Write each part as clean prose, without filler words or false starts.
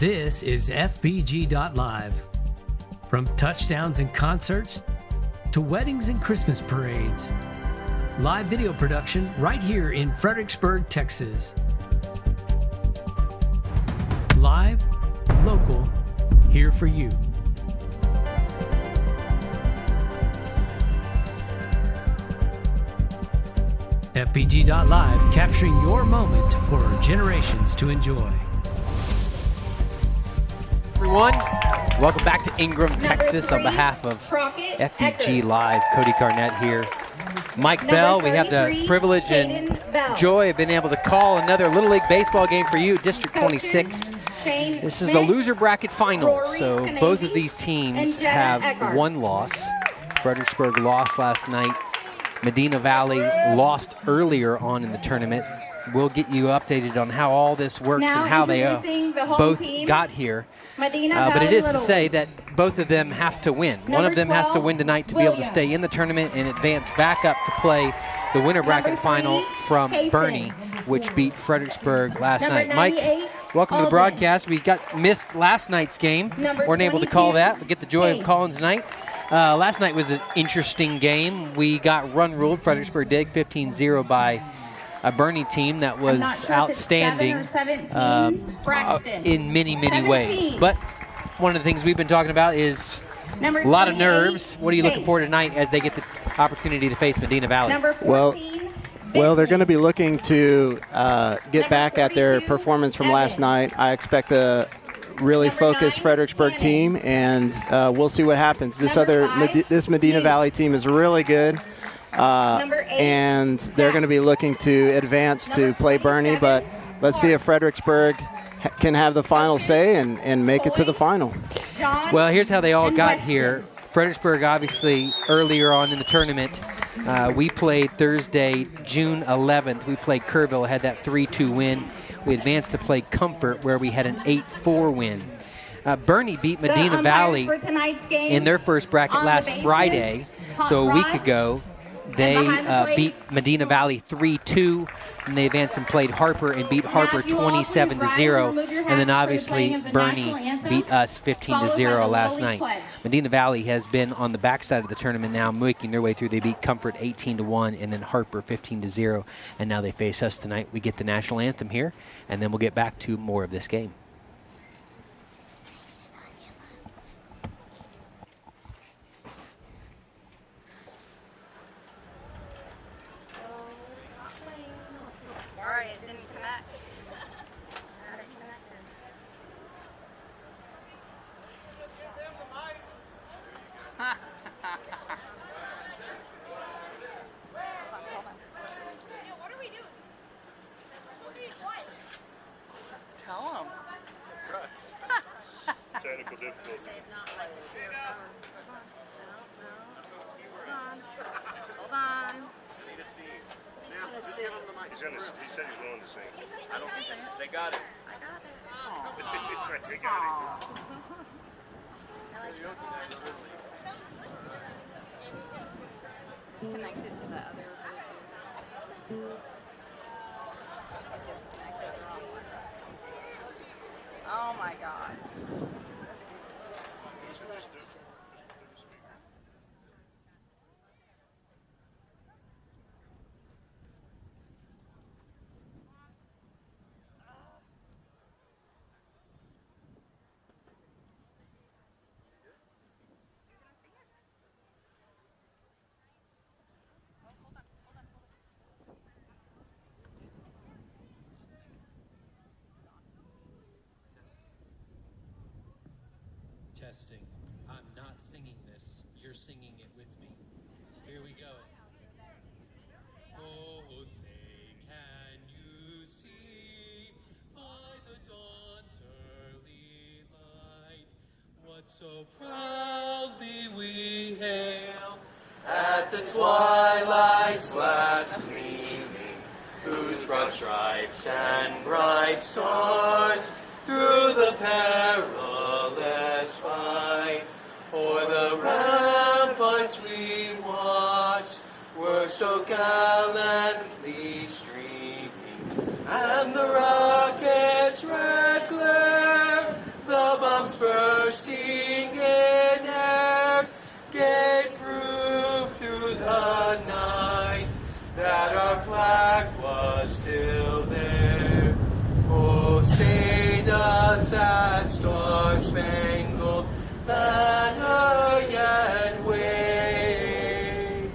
This is Fbg.Live. From touchdowns and concerts to weddings and Christmas parades. Live video production right here in Fredericksburg, Texas. Live, local, here for you. Fbg.Live, capturing your moment for generations to enjoy. Everyone, welcome back to Ingram, Texas. On behalf of Fbg.Live, Cody Garnett here. Mike Bell, we have the privilege and joy of being able to call another Little League baseball game for you, District 26. This is the loser bracket finals, so both of these teams have one loss. Fredericksburg lost last night. Medina Valley lost earlier on in the tournament. We'll get you updated on how all this works and how they both got here. But it is to say that both of them have to win. One of them has to win tonight to be able to stay in the tournament and advance back up to play the winter bracket final from Boerne, which beat Fredericksburg last night. Mike, welcome to the broadcast. We missed last night's game. Weren't able to call that, but get the joy of calling tonight. Last night was an interesting game. We got run-ruled. Fredericksburg did 15-0 by a Boerne team that was outstanding in many, many ways. But one of the things we've been talking about is a lot of nerves. What are you looking for tonight as they get the opportunity to face Medina Valley? Well, they're going to be looking to get back at their performance from last night. I expect a really focused Fredericksburg team, and we'll see what happens. This Medina Valley team is really good. And they're going to be looking to advance to play Boerne, but let's see if Fredericksburg can have the final say and make it to the final. Well, here's how they all got here. Fredericksburg, obviously, earlier on in the tournament, we played Thursday, June 11th. We played Kerrville, had that 3-2 win. We advanced to play Comfort, where we had an 8-4 win. Boerne beat Medina Valley in their first bracket last Friday, so a week ago. They beat Medina Valley 3-2, and they advanced and played Harper and beat Harper 27-0. And then obviously Boerne beat us 15-0 last night. Medina Valley has been on the backside of the tournament now, making their way through. They beat Comfort 18-1 and then Harper 15-0. And now they face us tonight. We get the national anthem here, and then we'll get back to more of this game. He said he's willing to sing. I don't think so. They got it. I got it. Oh. They got it. Connected to the other. Oh my God. Testing. I'm not singing this. You're singing it with me. Here we go. Oh, say, can you see by the dawn's early light what so proudly we hail at the twilight's last gleaming, whose broad stripes and bright stars through the perilous fight o'er the ramparts we watched were so gallantly streaming, and the rocket's red glare that our flag was still there. Oh, say does that star-spangled banner yet wave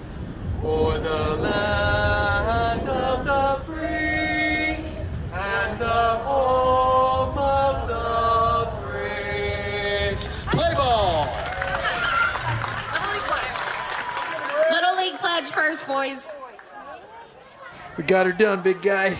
o'er the land of the free and the home of the brave. Play ball! Little League pledge first, boys. We got her done, big guy.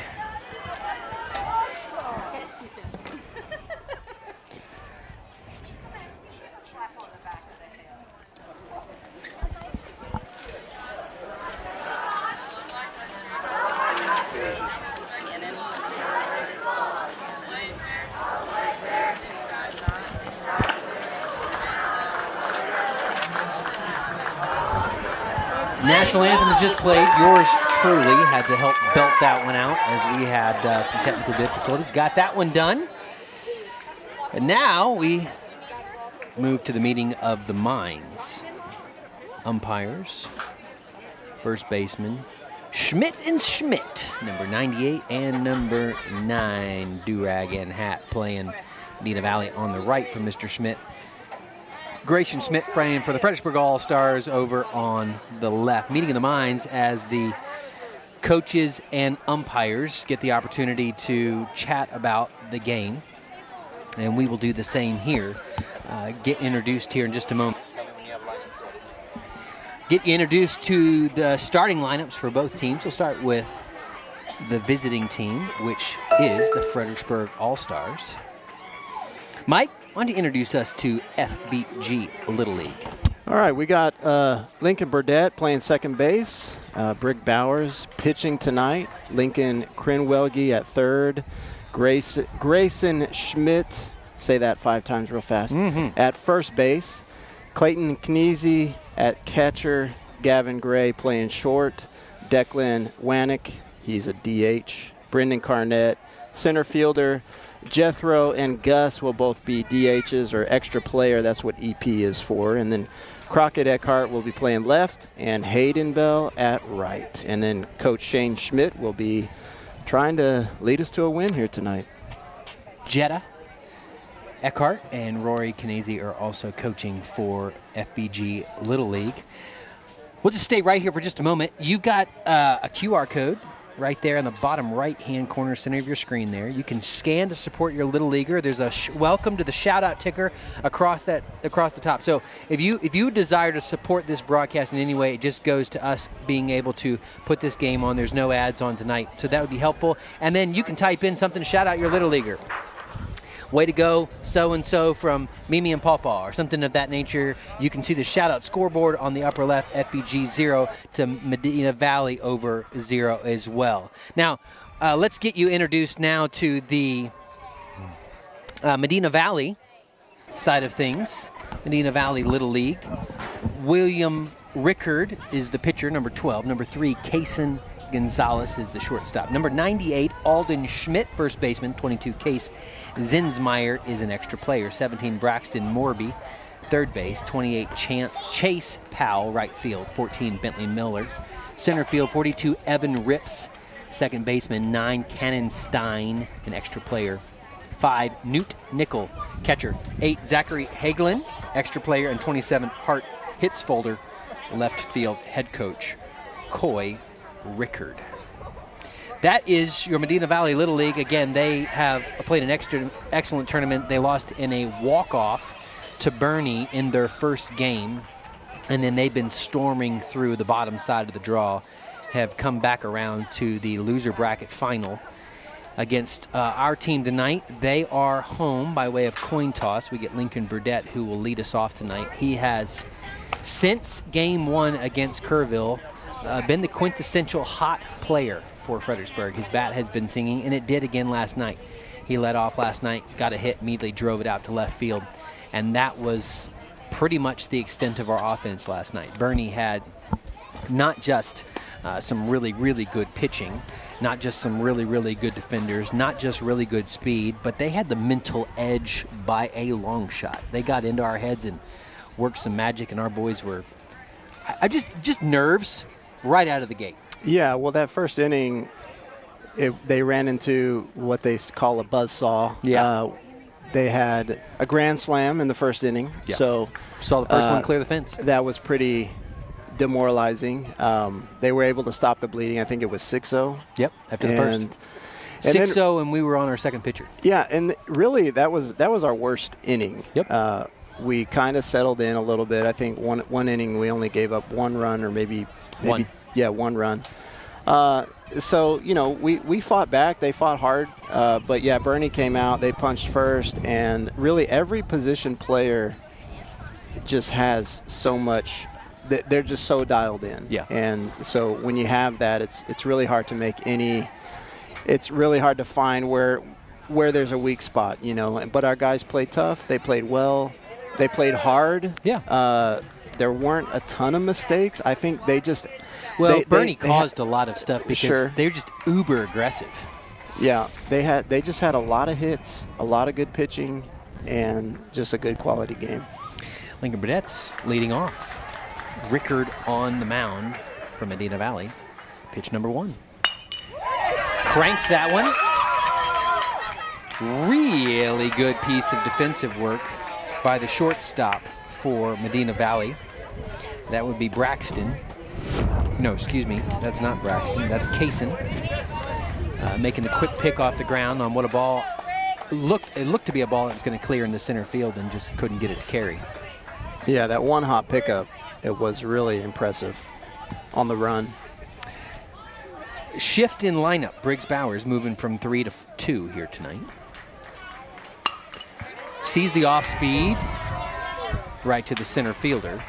National anthem has just played. Yours truly had to help belt that one out as we had some technical difficulties. Got that one done. And now we move to the meeting of the minds. Umpires, first baseman, Schmidt and Schmidt, number 98 and number 9, do-rag and hat, playing Medina Valley on the right for Mr. Schmidt. Grayson Schmidt playing for the Fredericksburg All-Stars over on the left. Meeting of the minds as the coaches and umpires get the opportunity to chat about the game. And we will do the same here. Get introduced here in just a moment. Get you introduced to the starting lineups for both teams. We'll start with the visiting team, which is the Fredericksburg All-Stars. Mike, why don't you introduce us to FBG Little League? All right, we got Lincoln Burdett playing second base, Brick Bowers pitching tonight, Lincoln Crinwelge at third, Grayson Schmidt, say that 5 times real fast, at first base, Clayton Kneesey at catcher, Gavin Gray playing short, Declan Wanick, he's a DH, Brendan Carnett, center fielder, Jethro and Gus will both be DHs or extra player. That's what EP is for. And then Crockett Eckhart will be playing left and Hayden Bell at right. And then Coach Shane Schmidt will be trying to lead us to a win here tonight. Jetta Eckhart and Rory Knese are also coaching for FBG Little League. We'll just stay right here for just a moment. You've got a QR code right there in the bottom right-hand corner center of your screen there. You can scan to support your Little Leaguer. There's a welcome to the shout-out ticker across the top. So if you desire to support this broadcast in any way, it just goes to us being able to put this game on. There's no ads on tonight, so that would be helpful. And then you can type in something to shout out your Little Leaguer. Way to go, so-and-so from Mimi and Pawpaw, or something of that nature. You can see the Shoutout Scoreboard on the upper left, FBG 0 to Medina Valley over 0 as well. Now, let's get you introduced now to the Medina Valley side of things, Medina Valley Little League. William Rickard is the pitcher, number 12. Number 3, Kaysen Gonzalez is the shortstop. Number 98, Alden Schmidt, first baseman. 22, Case Zinsmeyer is an extra player. 17, Braxton Morby, third base. 28, Chase Powell, right field. 14, Bentley Miller. Center field, 42, Evan Rips, second baseman. 9, Cannon Stein, an extra player. 5, Newt Nickel, catcher. 8, Zachary Hagelin, extra player. And 27, Hart Hitzfolder, left field head coach. Coy Rickard. That is your Medina Valley Little League. Again, they have played an excellent tournament. They lost in a walk-off to Boerne in their first game, and then they've been storming through the bottom side of the draw, have come back around to the loser bracket final against our team tonight. They are home by way of coin toss. We get Lincoln Burdett, who will lead us off tonight. He has, since game 1 against Kerrville, been the quintessential hot player for Fredericksburg. His bat has been singing, and it did again last night. He led off last night, got a hit, immediately drove it out to left field, and that was pretty much the extent of our offense last night. Boerne had not just some really, really good pitching, not just some really, really good defenders, not just really good speed, but they had the mental edge by a long shot. They got into our heads and worked some magic, and our boys were just nerves right out of the gate. Yeah, well, that first inning, they ran into what they call a buzzsaw. Yeah. They had a grand slam in the first inning. Yeah. So saw the first one clear the fence. That was pretty demoralizing. They were able to stop the bleeding. I think it was 6-0. Yep, after the first. 6-0, and we were on our second pitcher. Yeah, and really that was our worst inning. Yep. We kind of settled in a little bit. I think one inning we only gave up 1 run, or maybe one. Yeah, 1 run. So, you know, we fought back. They fought hard. But, yeah, Boerne came out. They punched first. And really every position player just has so much. They're just so dialed in. Yeah. And so when you have that, it's really hard to make any – it's really hard to find where there's a weak spot, you know. But our guys played tough. They played well. They played hard. Yeah. There weren't a ton of mistakes. I think they just – well, Boerne caused a lot of stuff because Sure. they're just uber aggressive. Yeah, they just had a lot of hits, a lot of good pitching, and just a good quality game. Lincoln Burnett's leading off. Rickard on the mound from Medina Valley. Pitch number 1. Cranks that one. Really good piece of defensive work by the shortstop for Medina Valley. That would be Braxton. No, excuse me, that's not Braxton, that's Kaysen. Making the quick pick off the ground on what a ball it looked to be a ball that was going to clear in the center field and just couldn't get it to carry. Yeah, that one hop pickup, it was really impressive on the run. Shift in lineup. Briggs Bowers moving from 3 to 2 here tonight. Sees the off speed right to the center fielder.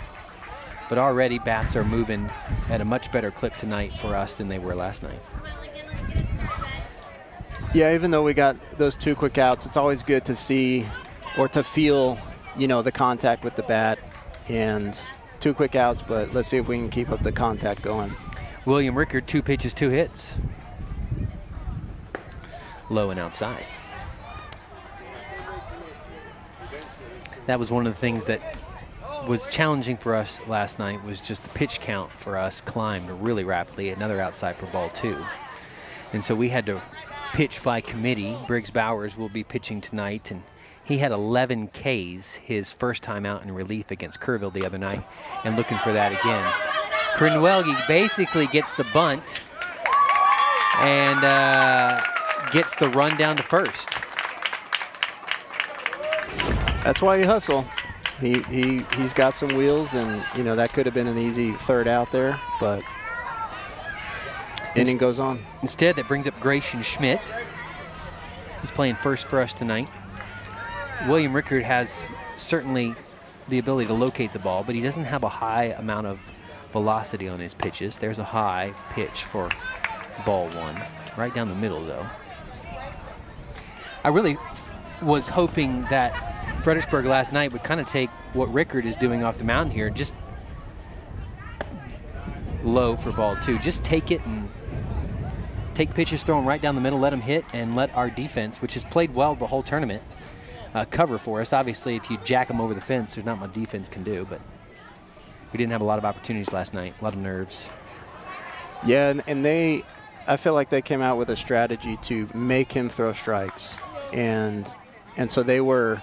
But already bats are moving at a much better clip tonight for us than they were last night. Yeah, even though we got those 2 quick outs, it's always good to see or to feel, you know, the contact with the bat. And 2 quick outs, but let's see if we can keep up the contact going. William Rickard, 2 pitches, 2 hits. Low and outside. That was one of the things that was challenging for us last night, was just the pitch count for us climbed really rapidly. Another outside for ball 2. And so we had to pitch by committee. Briggs Bowers will be pitching tonight, and he had 11 Ks his first time out in relief against Kerrville the other night, and looking for that again. Krenwelge basically gets the bunt and gets the run down to first. That's why you hustle. He's got some wheels, and you know that could have been an easy 3rd out there, but inning goes on. Instead, that brings up Grayson Schmidt. He's playing first for us tonight. William Rickard has certainly the ability to locate the ball, but he doesn't have a high amount of velocity on his pitches. There's a high pitch for ball 1, right down the middle though. I really was hoping that Fredericksburg last night would kind of take what Rickard is doing off the mound here, just low for ball 2. Just take it and take pitches, throw them right down the middle, let them hit, and let our defense, which has played well the whole tournament, cover for us. Obviously, if you jack them over the fence, there's not much defense can do, but we didn't have a lot of opportunities last night, a lot of nerves. Yeah, and I feel like they came out with a strategy to make him throw strikes, and so they were,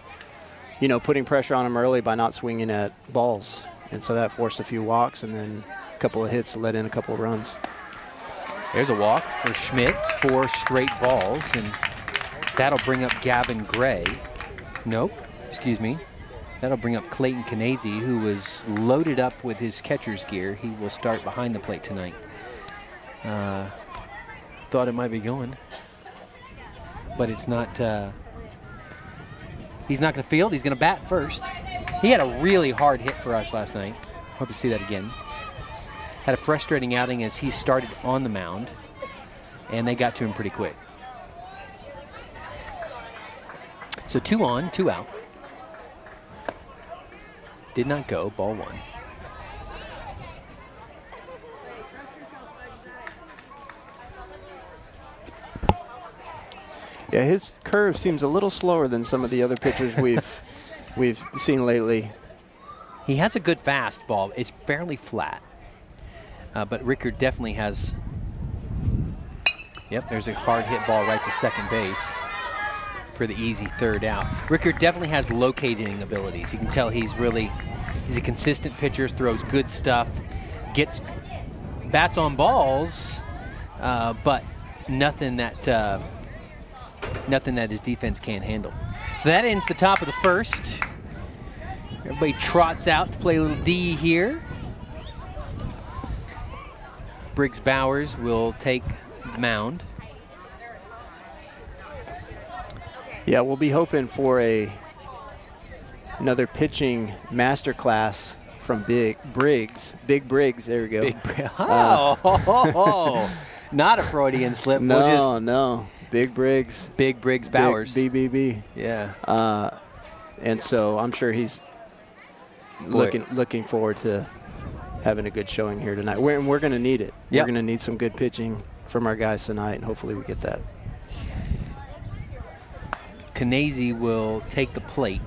you know, putting pressure on him early by not swinging at balls, and so that forced a few walks and then a couple of hits to let in a couple of runs. There's a walk for Schmidt, 4 straight balls, and that'll bring up Gavin Gray. Nope, excuse me. That'll bring up Clayton Canese, who was loaded up with his catcher's gear. He will start behind the plate tonight. Thought it might be going, but it's not. He's not going to field. He's going to bat first. He had a really hard hit for us last night. Hope to see that again. Had a frustrating outing as he started on the mound, and they got to him pretty quick. So 2 on, 2 out. Did not go, ball 1. Yeah, his curve seems a little slower than some of the other pitchers we've seen lately. He has a good fastball. It's fairly flat, but Rickard definitely has Yep, there's a hard hit ball right to second base for the easy third out. Rickard definitely has locating abilities. You can tell he's a consistent pitcher, throws good stuff, gets bats on balls, but nothing that his defense can't handle. So that ends the top of the first. Everybody trots out to play a little D here. Briggs Bowers will take the mound. Yeah, we'll be hoping for another pitching masterclass from Big Briggs. There we go. Not a Freudian slip. No. Big Briggs. Big Briggs Bowers. BBB. Yeah. And so I'm sure he's looking forward to having a good showing here tonight. We're going to need it. Yep. We're going to need some good pitching from our guys tonight, and hopefully we get that. Kanazy will take the plate.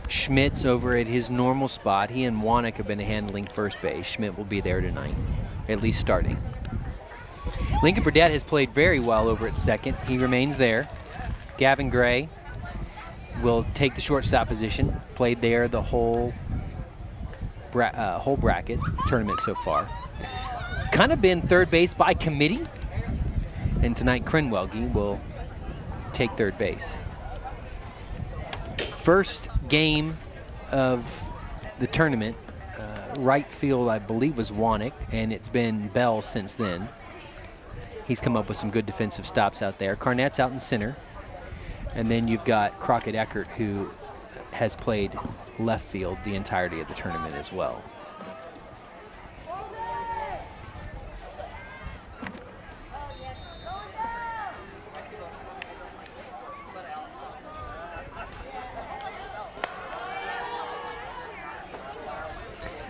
Schmidt's over at his normal spot. He and Wanek have been handling first base. Schmidt will be there tonight, at least starting. Lincoln Burdett has played very well over at second. He remains there. Gavin Gray will take the shortstop position. Played there the whole bracket tournament so far. Kind of been third base by committee. And tonight Krenwelge will take third base. First game of the tournament, right field I believe was Wanek, and it's been Bell since then. He's come up with some good defensive stops out there. Carnet's out in center. And then you've got Crockett Eckert, who has played left field the entirety of the tournament as well.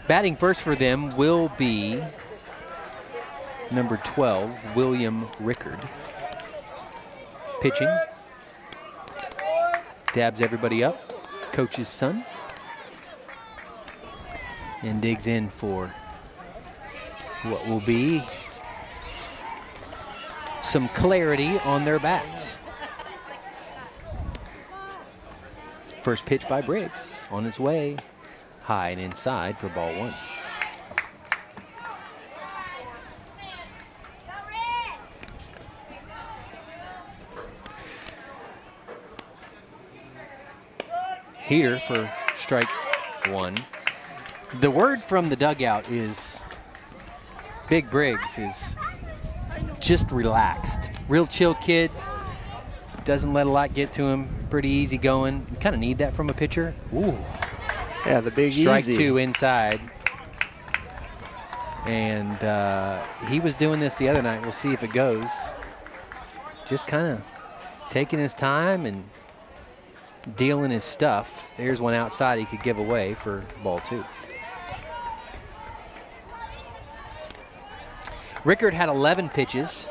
Batting first for them will be number 12, William Rickard. Pitching. Dabs everybody up. Coach's son. And digs in for what will be some clarity on their bats. First pitch by Briggs on its way. High and inside for ball one. Heater for strike one. The word from the dugout is Big Briggs is just relaxed. Real chill kid. Doesn't let a lot get to him. Pretty easy going. You kind of need that from a pitcher. Ooh. Yeah, the big strike easy. Two inside. And he was doing this the other night. We'll see if it goes. Just kind of taking his time and dealing his stuff. There's one outside he could give away for ball two. Rickard had 11 pitches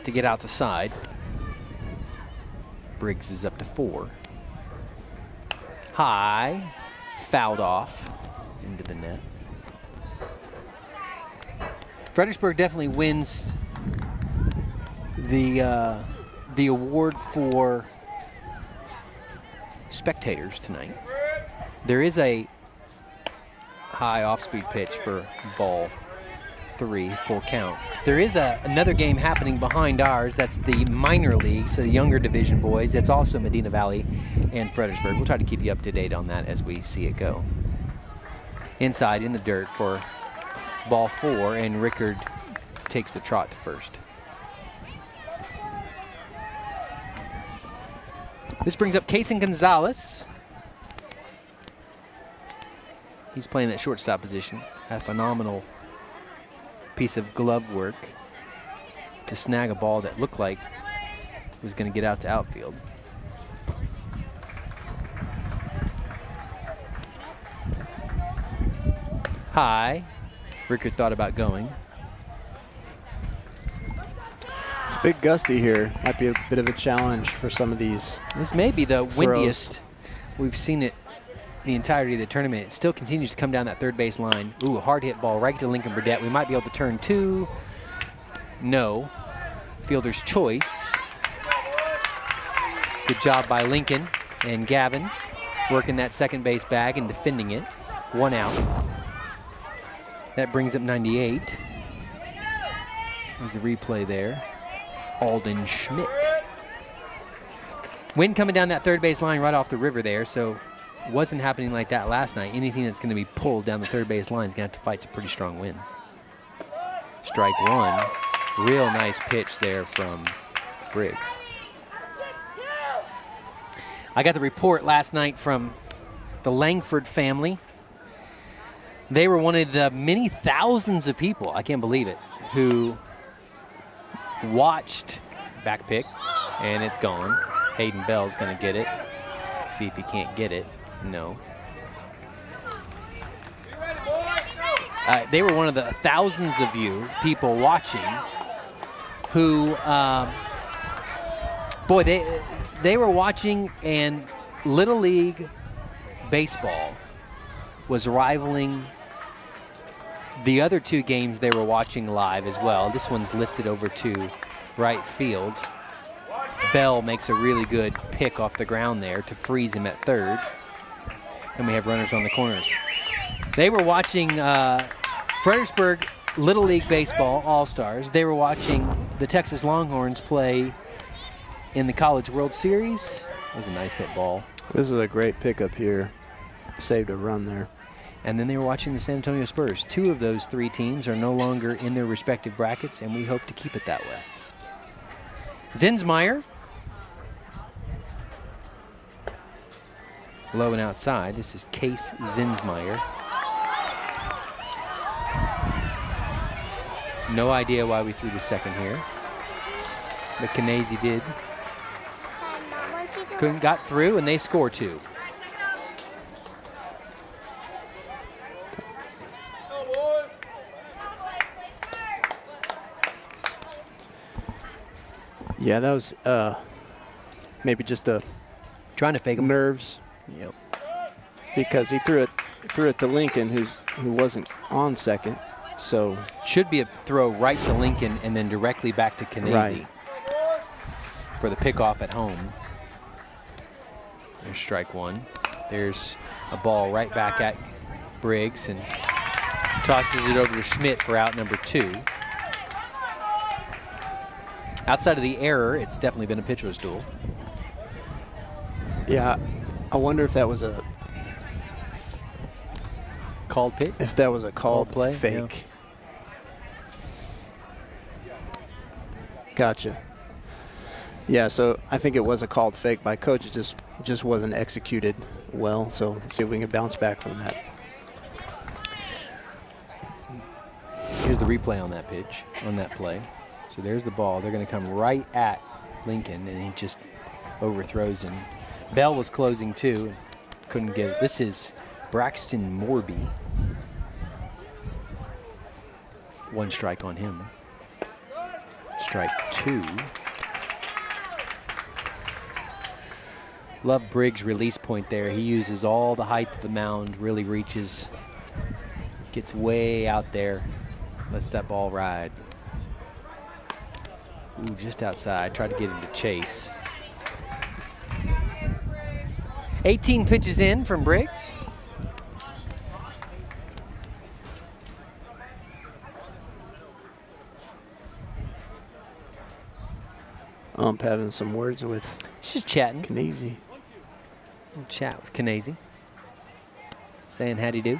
to get out the side. Briggs is up to 4. High, fouled off into the net. Fredericksburg definitely wins the award for spectators tonight. There is a high off-speed pitch for ball 3, full count. There is another game happening behind ours. That's the minor league, so the younger division boys. That's also Medina Valley and Fredericksburg. We'll try to keep you up to date on that as we see it go. Inside in the dirt for ball 4, and Rickard takes the trot to first. This brings up Kaysen Gonzalez. He's playing that shortstop position. Had a phenomenal piece of glove work to snag a ball that looked like was going to get out to outfield. High. Rickard thought about going. It's big gusty here. Might be a bit of a challenge for some of these. This may be the throws. windiest we've seen it the entirety of the tournament. It still continues to come down that third base line. Ooh, a hard hit ball right to Lincoln Burdett. We might be able to turn 2. No. Fielder's choice. Good job by Lincoln and Gavin working that second base bag and defending it. 1 out. That brings up 98. There's a replay there. Alden Schmidt. Wind coming down that third base line right off the river there, so it wasn't happening like that last night. Anything that's going to be pulled down the third base line is going to have to fight some pretty strong winds. Strike 1. Real nice pitch there from Briggs. I got the report last night from the Langford family. They were one of the many thousands of people, I can't believe it, who watched back pick, and it's gone. Hayden Bell's going to get it. See if he can't get it. No. They were one of the thousands of people watching who, boy, they were watching, and Little League baseball was rivaling the other 2 games they were watching live as well. This one's lifted over to right field. Bell makes a really good pick off the ground there to freeze him at third. And we have runners on the corners. They were watching Fredericksburg Little League Baseball All-Stars. They were watching the Texas Longhorns play in the College World Series. That was a nice hit ball. This is a great pickup here. Saved a run there. And then they were watching the San Antonio Spurs. 2 of those 3 teams are no longer in their respective brackets, and we hope to keep it that way. Zinsmeyer. Low and outside. This is Case Zinsmeyer. No idea why we threw the second here. But Canese did. Got through, and they score 2. Yeah, that was maybe just a trying to fake him. Nerves. Yep. Because he threw it to Lincoln, who wasn't on second. So should be a throw right to Lincoln and then directly back to Canese for the pickoff at home. There's strike 1. There's a ball right back at Briggs and tosses it over to Schmidt for out number 2. Outside of the error, it's definitely been a pitcher's duel. Yeah, I wonder if that was a called pitch. If that was a called play, fake. Yeah. Gotcha. Yeah, so I think it was a called fake by coach. It just wasn't executed well. So let's see if we can bounce back from that. Here's the replay on that pitch, on that play. So there's the ball. They're going to come right at Lincoln, and he just overthrows him. Bell was closing too, couldn't get it. This is Braxton Morby. 1 strike on him. Strike 2. Love Briggs' release point there. He uses all the height of the mound, really reaches, gets way out there, lets that ball ride. Ooh, just outside, tried to get him to chase. 18 pitches in from Briggs. Having some words with just chatting. Canese. We'll chat with Canese. Saying how'd he do.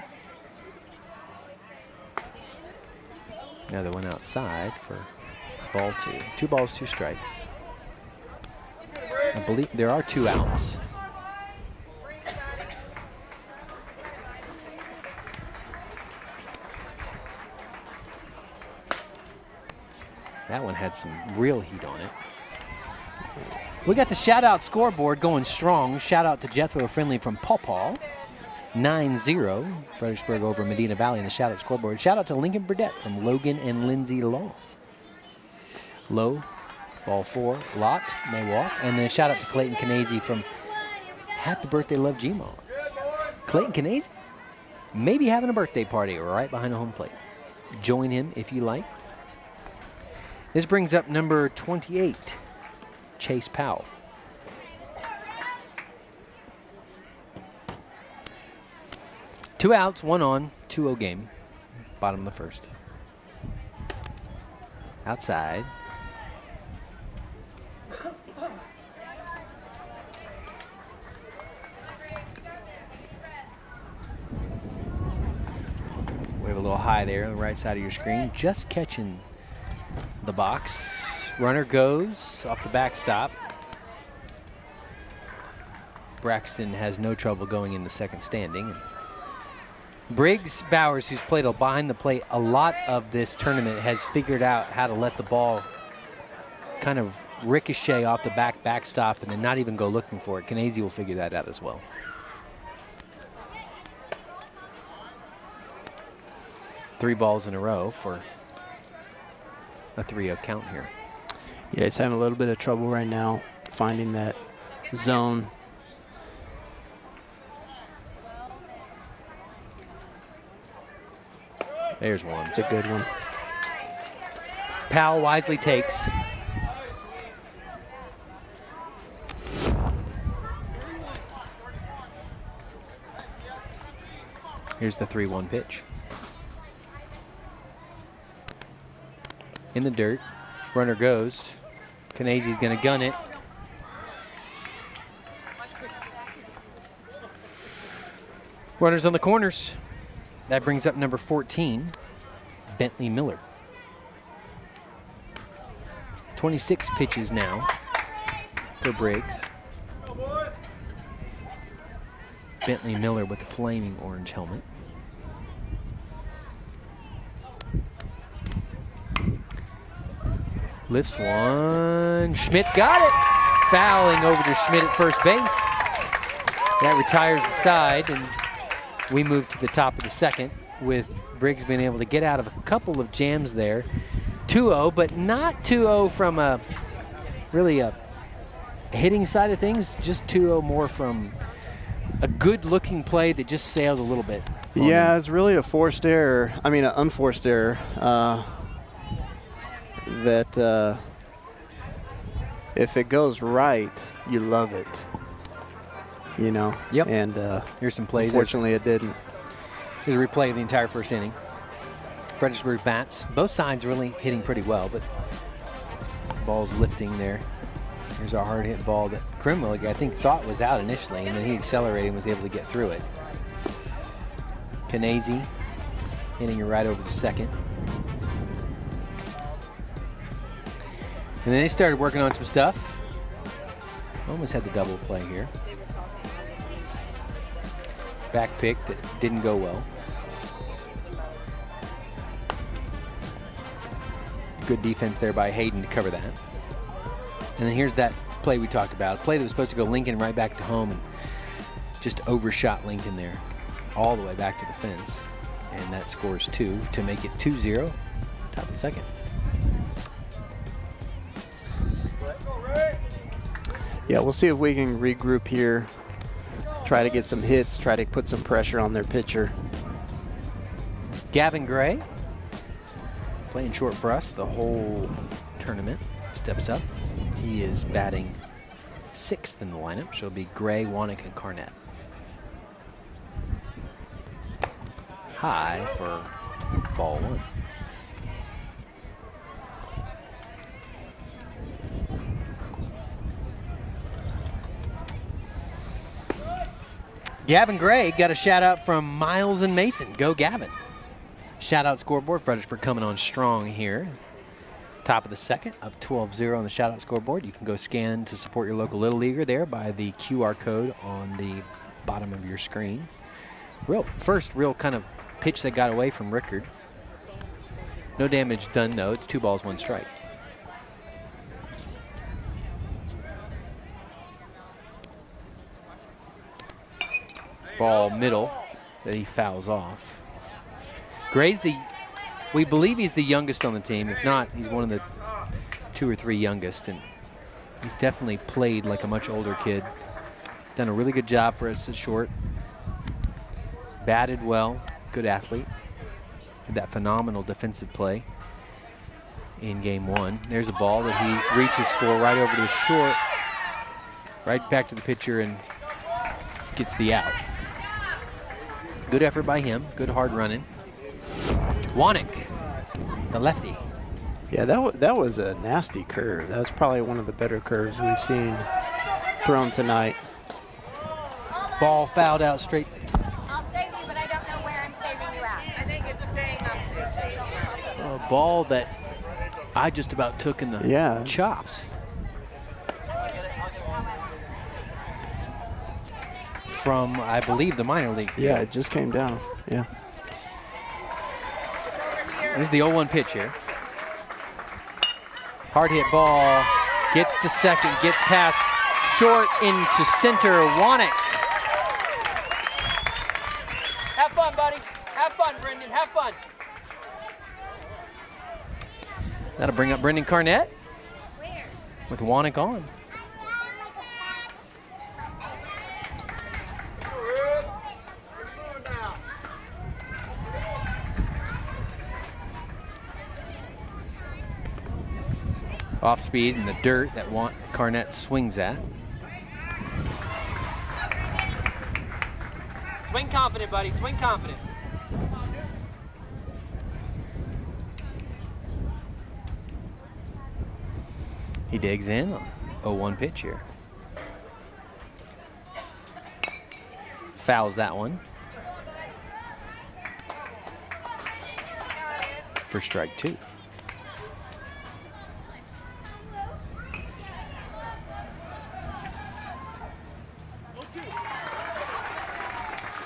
Another one outside for ball 2. 2 balls, 2 strikes. I believe there are 2 outs. That one had some real heat on it. We got the Shoutout Scoreboard going strong. Shout out to Jethro Friendly from Paw 9-0. Fredericksburg over Medina Valley in the Shoutout Scoreboard. Shout out to Lincoln Burdett from Logan and Lindsay Loft. Low, ball 4, Lot, may walk. And then shout out to Clayton Canese from Happy Birthday Love Gmail. Clayton Canese maybe having a birthday party right behind the home plate. Join him if you like. This brings up number 28, Chase Powell. Two outs, one on, 2-0 game. Bottom of the first. Outside. Wave a little high there on the right side of your screen. Just catching the box. Runner goes off the backstop. Braxton has no trouble going into second standing. Briggs Bowers, who's played behind the plate a lot of this tournament, has figured out how to let the ball kind of ricochet off the backstop and then not even go looking for it. Canese will figure that out as well. Three balls in a row for a 3-0 count here. Yeah, he's having a little bit of trouble right now finding that zone. There's one. It's a good one. Powell wisely takes. Here's the 3-1 pitch. In the dirt. Runner goes. Canese's going to gun it. Runners on the corners. That brings up number 14, Bentley Miller. 26 pitches now for Briggs. Bentley Miller with the flaming orange helmet. Lifts one. Schmidt's got it. Fouling over to Schmidt at first base. That retires the side, and we move to the top of the second with Briggs being able to get out of a couple of jams there. 2-0, but not 2-0 from a really a hitting side of things, just 2-0 more from a good-looking play that just sailed a little bit. Yeah, it's really a forced error. I mean, an unforced error. That if it goes right, you love it. You know? Yep. And here's some plays. Unfortunately, it didn't. Here's a replay of the entire first inning. Fredericksburg bats. Both sides really hitting pretty well, but the ball's lifting there. Here's a hard hit ball that Krimwillig, I think, thought was out initially, and then he accelerated and was able to get through it. Canese hitting it right over to second. And then they started working on some stuff. Almost had the double play here. Back pick that didn't go well. Good defense there by Hayden to cover that. And then here's that play we talked about. A play that was supposed to go Lincoln right back to home and just overshot Lincoln there all the way back to the fence. And that scores 2 to make it 2-0, top of the second. Yeah, we'll see if we can regroup here, try to get some hits, try to put some pressure on their pitcher. Gavin Gray, playing short for us the whole tournament, steps up. He is batting 6th in the lineup, so it'll be Gray, Wanick, and Carnett. High for ball 1. Gavin Gray got a shout out from Miles and Mason. Go Gavin. Shoutout scoreboard. Fredericksburg coming on strong here. Top of the second, up 12-0 on the shoutout scoreboard. You can go scan to support your local Little Leaguer there by the QR code on the bottom of your screen. First real kind of pitch that got away from Rickard. No damage done though. It's 2 balls, 1 strike. Ball middle that he fouls off. Gray's we believe he's the youngest on the team. If not, he's one of the 2 or 3 youngest, and he's definitely played like a much older kid. Done a really good job for us at short. Batted well, good athlete. Had that phenomenal defensive play. in game 1. There's a ball that he reaches for right over to the short, right back to the pitcher and gets the out. Good effort by him, good hard running. Wanek, the lefty. Yeah, that was a nasty curve. That was probably one of the better curves we've seen thrown tonight. Ball fouled out straight. I'll save you, but I don't know where I'm saving you at. I think it's staying up there. A ball that I just about took in the chops. From, I believe, the minor league field. Yeah, it just came down. Yeah. Here's the 0-1 pitch here. Hard hit ball, gets to second, gets past short into center. Wanek. Have fun, buddy. Have fun, Brendan. Have fun. That'll bring up Brendan Carnett with Wanek on. Off speed in the dirt that Carnett swings at. Swing confident, buddy. Swing confident. He digs in. 0-1 pitch here. Fouls that one. For strike 2.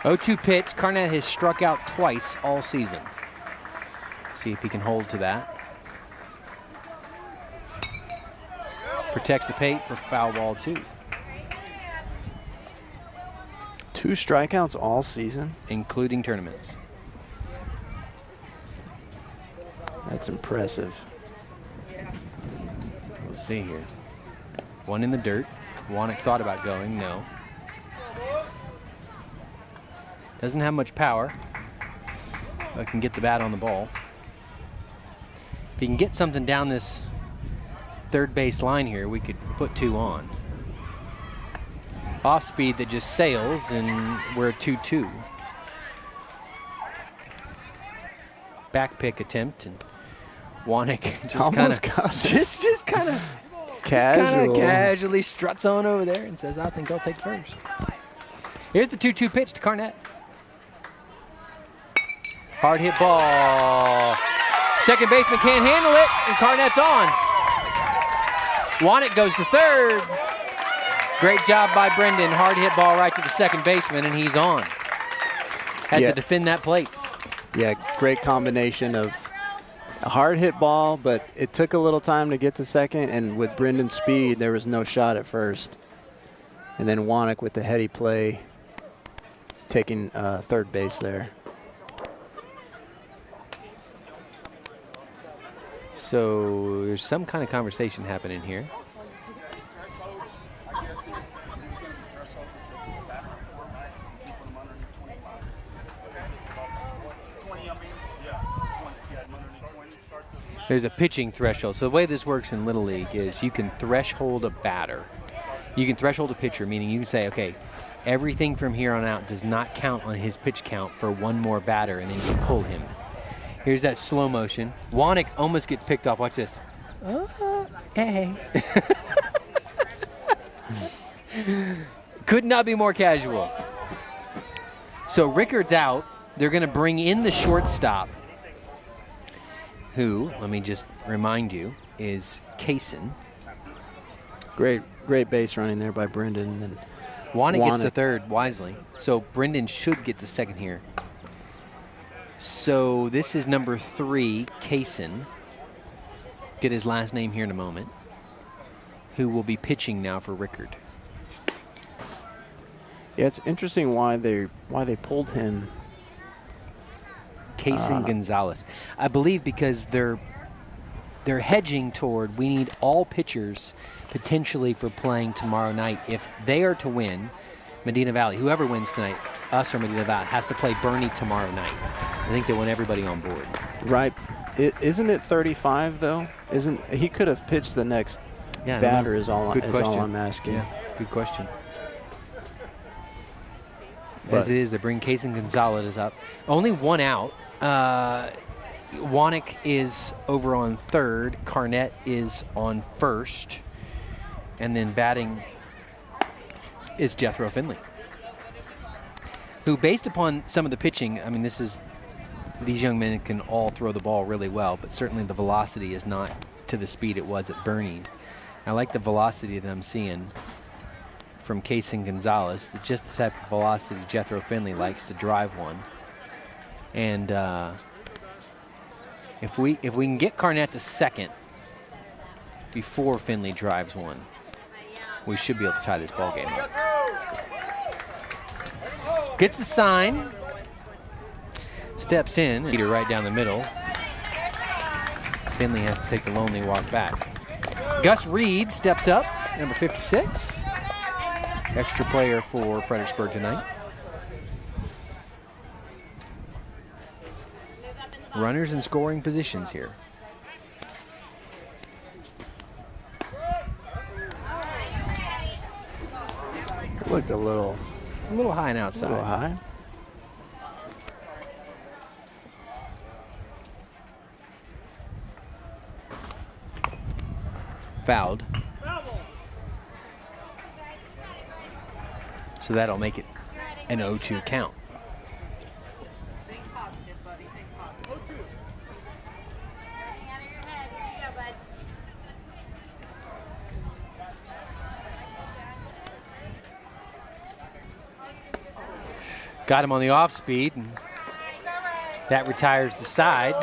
Oh-2 pitch. Carnett has struck out twice all season. See if he can hold to that. Protects the plate for foul ball 2. 2 strikeouts all season? Including tournaments. That's impressive. We'll see here. 1 in the dirt. Wanek thought about going, no. Doesn't have much power, but can get the bat on the ball. If he can get something down this third base line here, we could put 2 on. Off speed that just sails, and we're at 2-2. Back pick attempt, and Wanek just kind of casually struts on over there and says, "I think I'll take first." Here's the 2-2 pitch to Carnett. Hard hit ball. Second baseman can't handle it, and Carnett's on. Wanek goes to third. Great job by Brendan. Hard hit ball right to the second baseman, and he's on. Had to defend that plate. Yeah, great combination of a hard hit ball, but it took a little time to get to second, and with Brendan's speed, there was no shot at first. And then Wanek with the heady play, taking third base there. So there's some kind of conversation happening here. There's a pitching threshold. So the way this works in Little League is you can threshold a batter. You can threshold a pitcher, meaning you can say, okay, everything from here on out does not count on his pitch count for 1 more batter, and then you pull him. Here's that slow motion. Wanek almost gets picked off. Watch this. Hey. Could not be more casual. So Rickard's out. They're going to bring in the shortstop, who, let me just remind you, is Kaysen. Great base running there by Brendan. And Wanek gets the third wisely. So Brendan should get the second here. So this is number 3, Kaysen. Get his last name here in a moment. Who will be pitching now for Rickard. Yeah, it's interesting why they pulled him. Kaysen Gonzalez. I believe because they're hedging toward we need all pitchers potentially for playing tomorrow night. If they are to win, Medina Valley, whoever wins tonight, us or Medina Valley, has to play Boerne tomorrow night. I think they want everybody on board. Right. Isn't it 35 though? He could have pitched the next batter? Is all I'm asking. Yeah, good question. As it is, they bring Kason Gonzalez up. Only one out. Wanek is over on third. Carnett is on first. And then batting is Jethro Finley, who, based upon some of the pitching, I mean, these young men can all throw the ball really well, but certainly the velocity is not to the speed it was at Boerne. I like the velocity that I'm seeing from Kason Gonzalez, just the type of velocity Jethro Finley likes to drive one. And if we can get Carnett to second before Finley drives one, we should be able to tie this ball game up. Gets the sign, steps in, Peter right down the middle. Finley has to take the lonely walk back. Gus Reed steps up, number 56. Extra player for Fredericksburg tonight. Runners in scoring positions here. Looked a little high and outside. A little high. Fouled. So that'll make it an 0-2 count. Got him on the off speed, and that retires the side.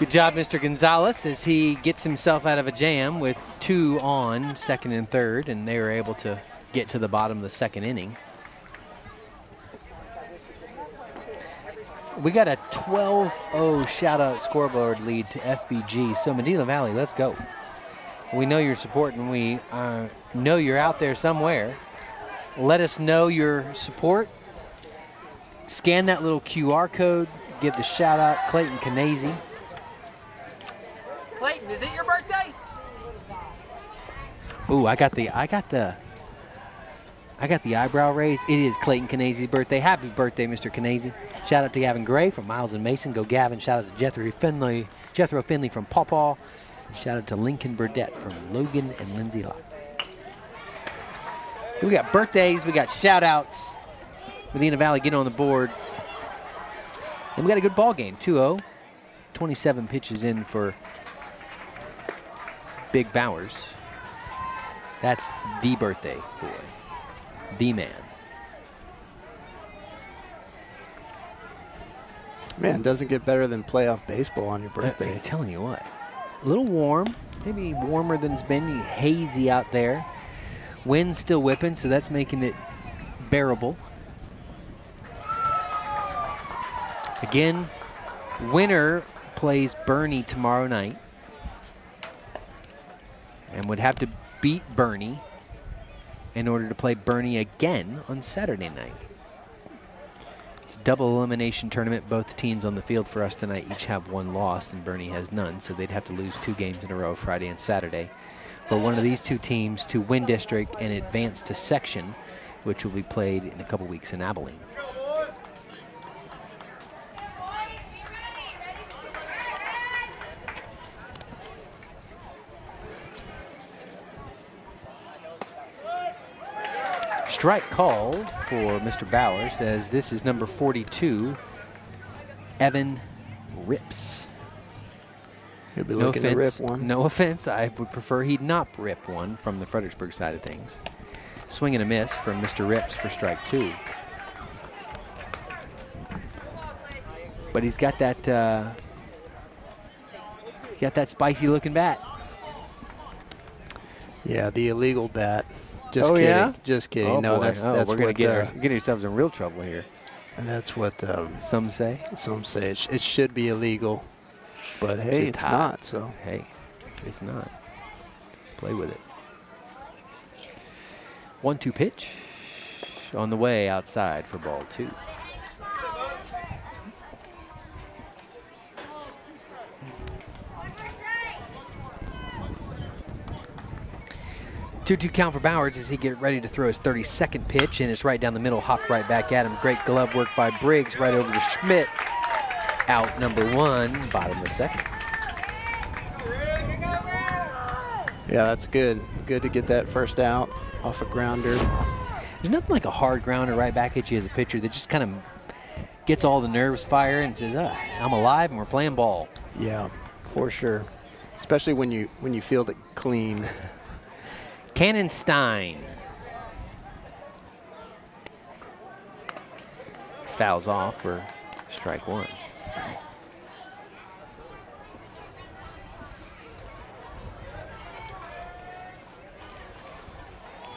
Good job, Mr. Gonzalez, as he gets himself out of a jam with 2 on second and third, and they were able to get to the bottom of the second inning. We got a 12-0 Shoutout Scoreboard lead to FBG. So Medina Valley, let's go. We know you're supporting. We know you're out there somewhere. Let us know your support. Scan that little QR code. Give the shout out, Clayton Canese. Clayton, is it your birthday? Ooh, I got the eyebrow raised. It is Clayton Canese's birthday. Happy birthday, Mr. Canese. Shout out to Gavin Gray from Miles and Mason. Go Gavin. Shout out to Jethro Finley from Paw Paw. Shout out to Lincoln Burdett from Logan and Lindsay Locke. We got birthdays, we got shout outs. Medina Valley getting on the board. And we got a good ball game, 2-0. 27 pitches in for Big Bowers. That's the birthday boy, the man. Man, doesn't get better than playoff baseball on your birthday. I'm telling you what, a little warm, maybe warmer than it's been, hazy out there. Wind's still whipping, so that's making it bearable. Again, winner plays Boerne tomorrow night and would have to beat Boerne in order to play Boerne again on Saturday night. It's a double elimination tournament. Both teams on the field for us tonight each have 1 loss, and Boerne has none, so they'd have to lose 2 games in a row, Friday and Saturday, for one of these 2 teams to win district and advance to section, which will be played in a couple weeks in Abilene. Strike called for Mr. Bowers, as this is number 42, Evan Rips. He'll be looking to rip one. No offense, I would prefer he'd not rip one from the Fredericksburg side of things. Swing and a miss from Mr. Rips for strike 2. But he's got that spicy looking bat. Yeah, the illegal bat. Just kidding. Yeah? Just kidding. Oh, no, boy. that's we're going what, to get ourselves in real trouble here. And that's what some say. Some say it should be illegal, but hey, Just it's hot. not. So hey, it's not. Play with it. 1-2 pitch on the way outside for ball 2. 2-2 count for Bowers as he gets ready to throw his 32nd pitch, and it's right down the middle, hopped right back at him. Great glove work by Briggs, right over to Schmidt. Out number 1, bottom of the 2nd. Yeah, that's good. Good to get that first out off a grounder. There's nothing like a hard grounder right back at you as a pitcher that just kind of gets all the nerves firing and says, I'm alive and we're playing ball. Yeah, for sure. Especially when you field it clean. Cannon Stein. Fouls off for strike 1.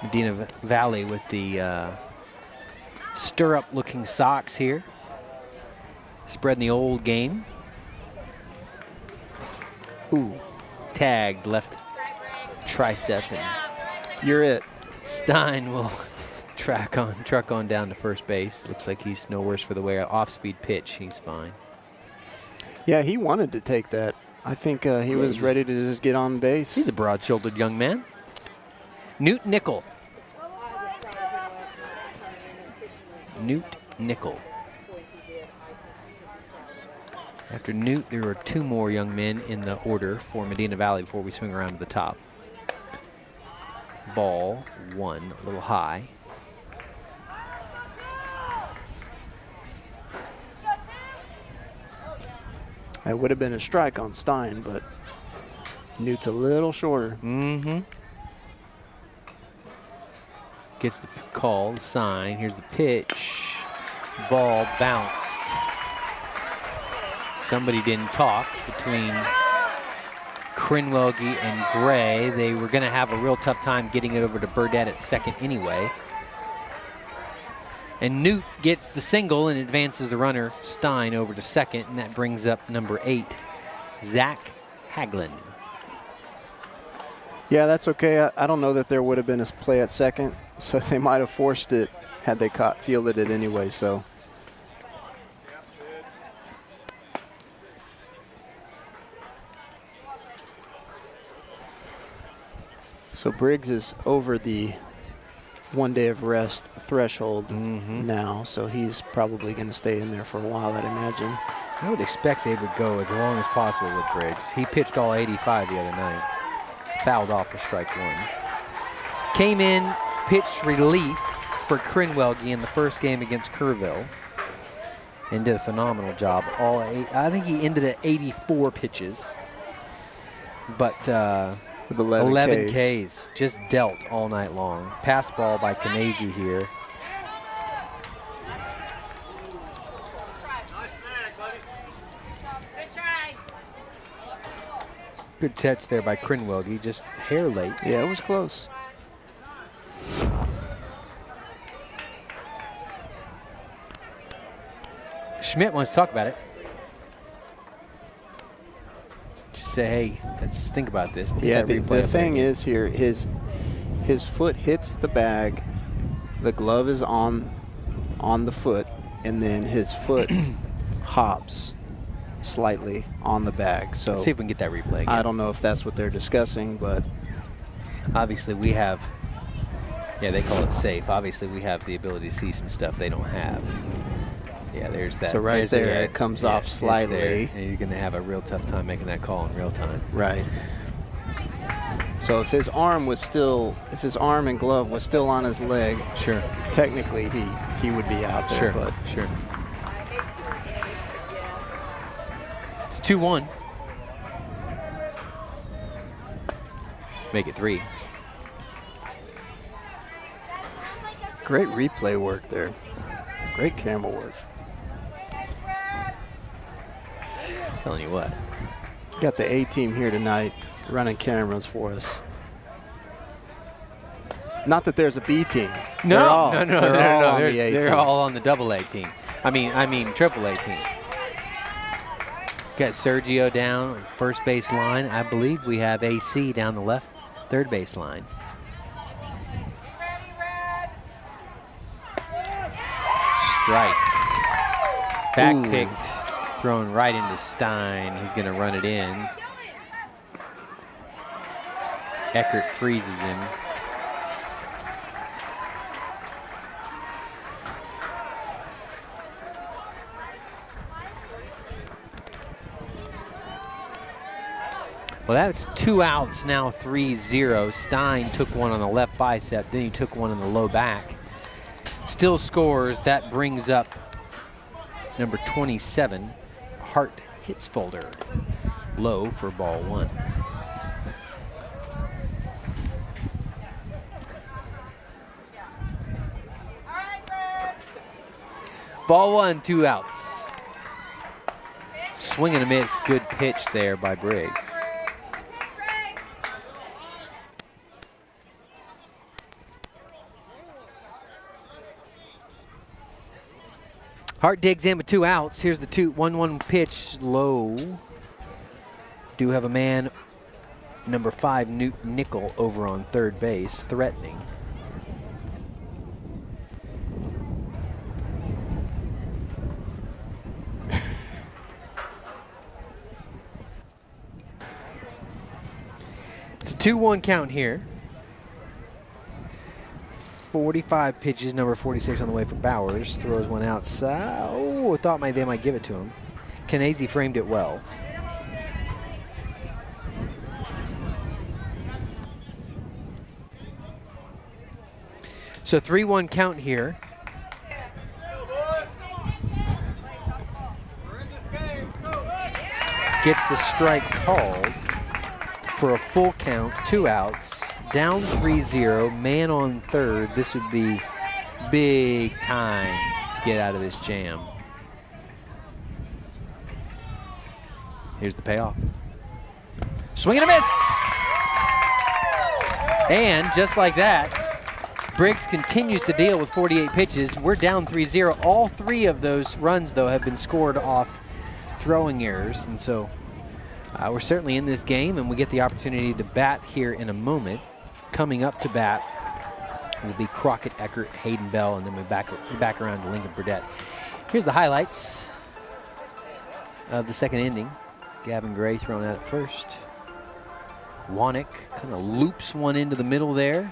Medina Valley with the stirrup-looking socks here. Spreading the old game. Ooh, tagged left tricep, and you're it. Stein will truck on down to first base. Looks like he's no worse for the wear. Off-speed pitch, he's fine. Yeah, he wanted to take that. I think he was ready to just get on base. He's a broad-shouldered young man. Newt Nickel. Newt Nickel. After Newt, there are 2 more young men in the order for Medina Valley before we swing around to the top. Ball 1, a little high. That would have been a strike on Stein, but Newt's a little shorter. Mm-hmm. Gets the call, the sign. Here's the pitch. Ball bounced. Somebody didn't talk between Crinwelge and Gray. They were going to have a real tough time getting it over to Burdett at second anyway. And Newt gets the single and advances the runner, Stein, over to second, and that brings up number 8, Zach Haglin. Yeah, that's okay. I don't know that there would have been a play at second, so they might have forced it had they fielded it anyway, so. So Briggs is over the 1 day of rest threshold now, so he's probably going to stay in there for a while, I'd imagine. I would expect they would go as long as possible with Briggs. He pitched all 85 the other night. Fouled off for strike 1. Came in, pitched relief for Crinwelge in the first game against Kerrville and did a phenomenal job. I think he ended at 84 pitches, but with 11 Ks. Just dealt all night long. Pass ball by Kanezi here. Good catch there by Crinwelge, just hair late. Yeah, it was close. Schmidt wants to talk about it. Just say, hey, let's think about this. Yeah, the thing is here, his foot hits the bag, the glove is on the foot, and then his foot hops slightly on the bag. So let's see if we can get that replay again. I don't know if that's what they're discussing, but obviously we have, yeah, they call it safe. Obviously we have the ability to see some stuff they don't have. Yeah, there's that. So right there, it comes off slightly. And you're going to have a real tough time making that call in real time. Right. So if his arm and glove was still on his leg, sure, technically he would be out there. Sure, but sure. It's 2-1. Make it 3. Great replay work there. Great camera work. Telling you what. Got the A-team here tonight running cameras for us. Not that there's a B team. No, they're They're all on the double A team. I mean triple A team. Got Sergio down first base line. I believe we have AC down the left third base line. Strike. Back picked, thrown right into Stein. He's going to run it in. Eckert freezes him. Well, that's 2 outs, now 3-0. Stein took one on the left bicep, then he took one on the low back. Still scores. That brings up number 27, Hart Hitzfolder. Low for ball 1. Ball 1, 2 outs. Swing and a miss, good pitch there by Briggs. Hart digs in with 2 outs. Here's the 2-1-1 pitch, low. Do have a man, number 5, Newt Nickel, over on third base, threatening. It's a 2-1 count here. 45 pitches, number 46 on the way for Bowers. Throws one outside. Oh, I thought they might give it to him. Canese framed it well. So 3-1 count here. Gets the strike called for a full count, 2 outs. Down 3-0, man on third. This would be big time to get out of this jam. Here's the payoff. Swing and a miss! And just like that, Briggs continues to deal with 48 pitches. We're down 3-0. All 3 of those runs, though, have been scored off throwing errors. And so we're certainly in this game, and we get the opportunity to bat here in a moment. Coming up to bat will be Crockett, Eckert, Hayden Bell, and then we back around to Lincoln Burdett. Here's the highlights of the second inning. Gavin Gray thrown out at first. Wanick kind of loops one into the middle there.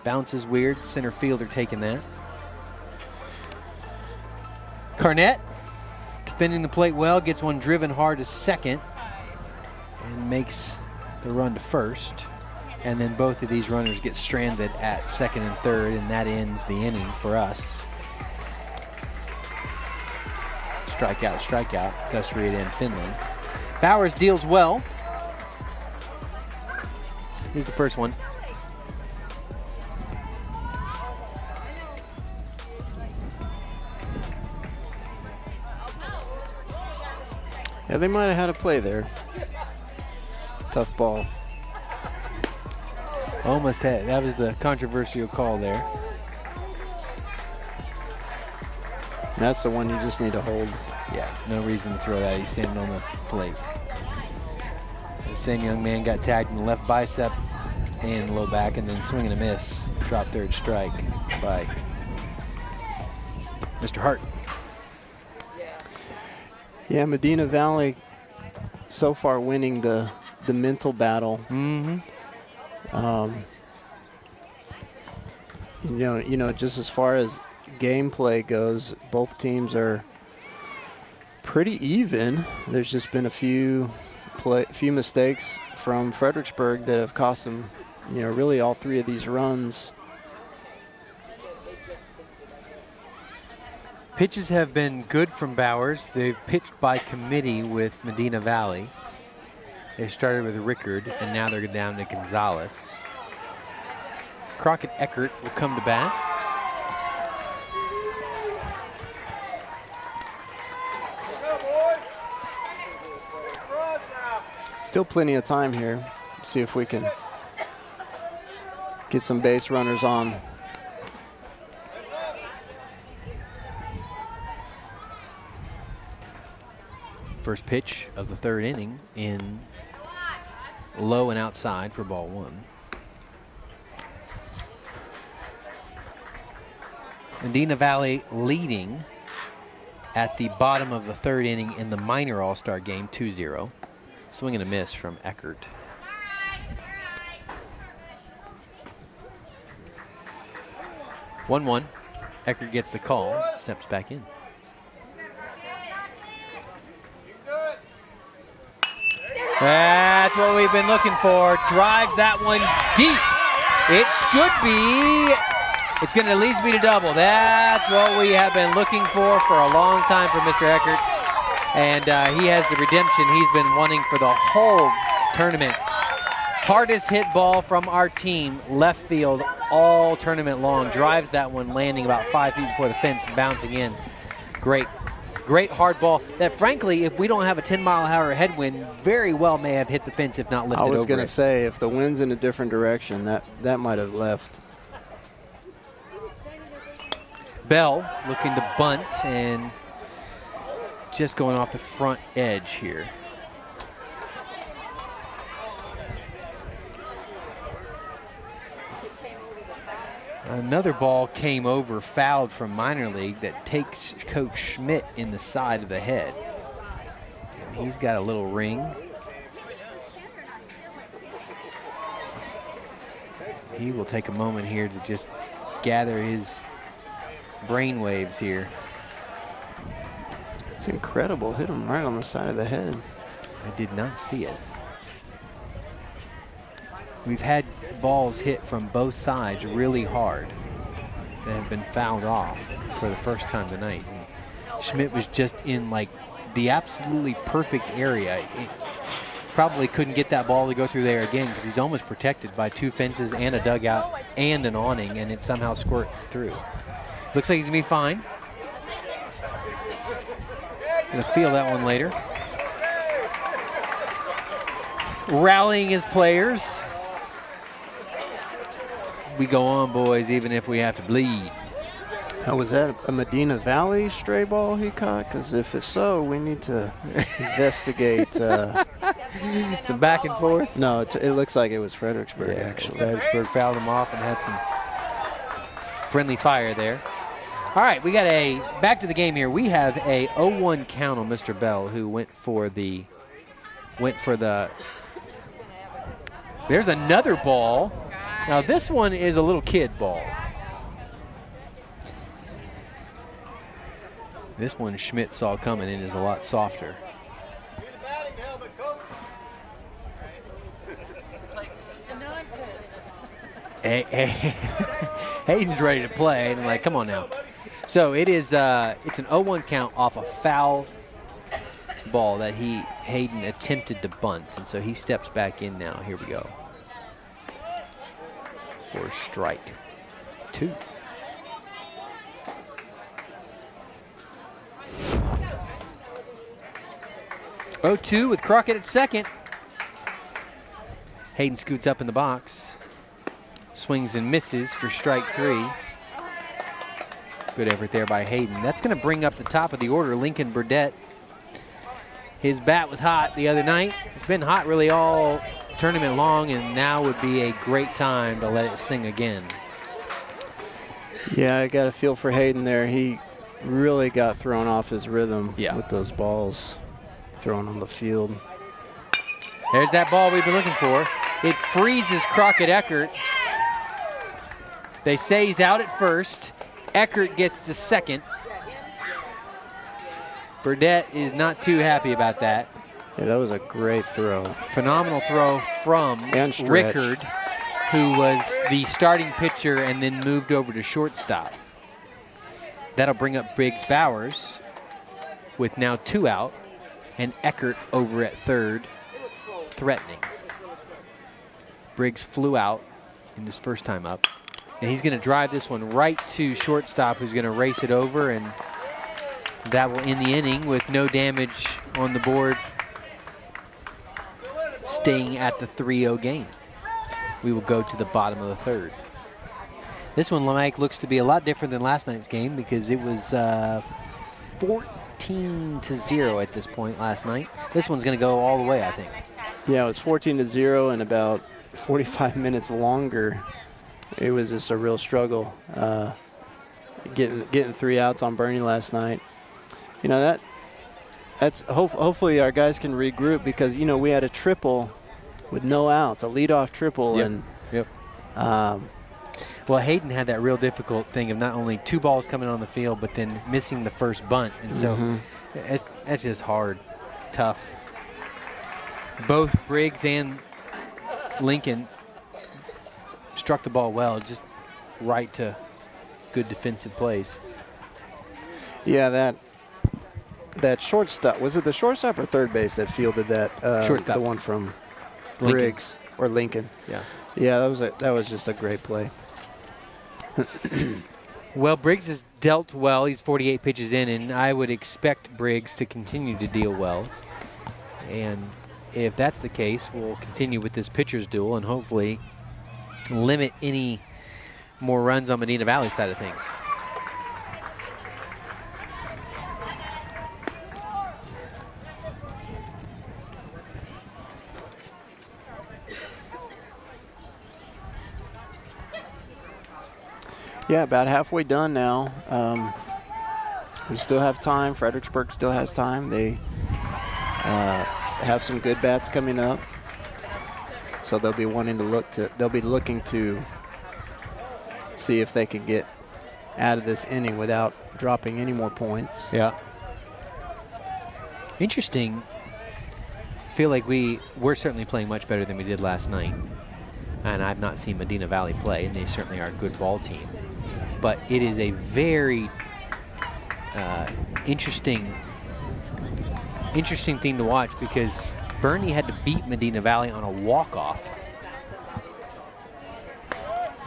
Bounces weird, center fielder taking that. Carnett defending the plate well, gets one driven hard to second and makes the run to first. And then both of these runners get stranded at second and third, and that ends the inning for us. Strikeout, strikeout, Gus Reed and Finley. Bowers deals well. Here's the first one. Yeah, they might have had a play there. Tough ball. Almost had. That was the controversial call there. And that's the one you just need to hold. Yeah, no reason to throw that. He's standing on the plate. The same young man got tagged in the left bicep and low back, and then swing and a miss. Drop third strike by Mr. Hart. Yeah, Medina Valley so far winning the mental battle. Mm-hmm. You know, just as far as gameplay goes, both teams are pretty even. There's just been a few mistakes from Fredericksburg that have cost them, you know, really all 3 of these runs. Pitches have been good from Bowers. They've pitched by committee with Medina Valley. They started with Rickard, and now they're down to Gonzalez. Crockett Eckert will come to bat. Still plenty of time here. See if we can get some base runners on. First pitch of the third inning in low and outside for ball 1. Medina Valley leading at the bottom of the third inning in the minor all-star game, 2-0. Swing and a miss from Eckert. One. Eckert gets the call, steps back in. That's what we've been looking for. Drives that one deep. It should be. It's going to at least be to double. That's what we have been looking for a long time for Mr. Eckert. And he has the redemption he's been wanting for the whole tournament. Hardest hit ball from our team, left field all tournament long. Drives that one, landing about 5 feet before the fence, bouncing in. Great hard ball that, frankly, if we don't have a 10-mile-an-hour headwind, very well may have hit the fence if not lifted over. I was going to say, if the wind's in a different direction, that might have left. Bell looking to bunt and just going off the front edge here. Another ball came over, fouled from minor league, that takes Coach Schmidt in the side of the head. And he's got a little ring. He will take a moment here to just gather his brain waves here. It's incredible. Hit him right on the side of the head. I did not see it. We've had balls hit from both sides really hard that have been fouled off for the first time tonight. And Schmidt was just in like the absolutely perfect area. It probably couldn't get that ball to go through there again because he's almost protected by 2 fences and a dugout and an awning, and it somehow squirted through. Looks like he's gonna be fine. Gonna feel that one later. Rallying his players. We go on, boys, even if we have to bleed. Now, was that a Medina Valley stray ball he caught? Because if it's so, we need to investigate. Some back and forth? No, it looks like it was Fredericksburg, actually. Fredericksburg fouled him off and had some friendly fire there. All right, we got back to the game here. We have a 0-1 count on Mr. Bell, who went for the, there's another ball. Now this one is a little kid ball. This one Schmidt saw coming and is a lot softer. Hayden's ready to play, and I'm like, come on now. So it is, it's an 0-1 count off a foul ball that Hayden attempted to bunt, and so he steps back in now. Here we go. For strike 2. Oh, 2 with Crockett at second. Hayden scoots up in the box. Swings and misses for strike 3. Good effort there by Hayden. That's going to bring up the top of the order, Lincoln Burdett. His bat was hot the other night. It's been hot really all tournament long, and now would be a great time to let it sing again. Yeah, I got a feel for Hayden there. He really got thrown off his rhythm with those balls thrown on the field. There's that ball we've been looking for. It freezes Crockett Eckert. They say he's out at first. Eckert gets the second. Burdett is not too happy about that. Yeah, that was a great throw. Phenomenal throw from Rickard, who was the starting pitcher and then moved over to shortstop. That'll bring up Briggs Bowers with now 2 out, and Eckert over at third, threatening. Briggs flew out in his first time up, and he's going to drive this one right to shortstop, who's going to race it over, and that will end the inning with no damage on the board, staying at the 3-0 game. We will go to the bottom of the third. This one, Mike, looks to be a lot different than last night's game because it was 14-0 at this point last night. This one's going to go all the way, I think. Yeah, it was 14-0 and about 45 minutes longer. It was just a real struggle getting 3 outs on Boerne last night. You know, that's hopefully our guys can regroup because, you know, we had a triple with no outs, a leadoff triple. Well, Hayden had that real difficult thing of not only 2 balls coming on the field, but then missing the first bunt. And so that's just hard, tough. Both Briggs and Lincoln struck the ball well, just right to good defensive plays. Yeah, that shortstop, was it the shortstop or third base that fielded that? Shortstop. The one from Lincoln. Briggs or Lincoln. Yeah. Yeah, that was just a great play. Well, Briggs has dealt well. He's 48 pitches in, and I would expect Briggs to continue to deal well. And if that's the case, we'll continue with this pitcher's duel and hopefully limit any more runs on Medina Valley side of things. Yeah, about halfway done now. We still have time. Fredericksburg still has time. They have some good bats coming up, so they'll be looking to see if they can get out of this inning without dropping any more points. Yeah. Interesting. I feel like we're certainly playing much better than we did last night, and I've not seen Medina Valley play, and they certainly are a good ball team. But it is a very interesting thing to watch because Boerne had to beat Medina Valley on a walk-off,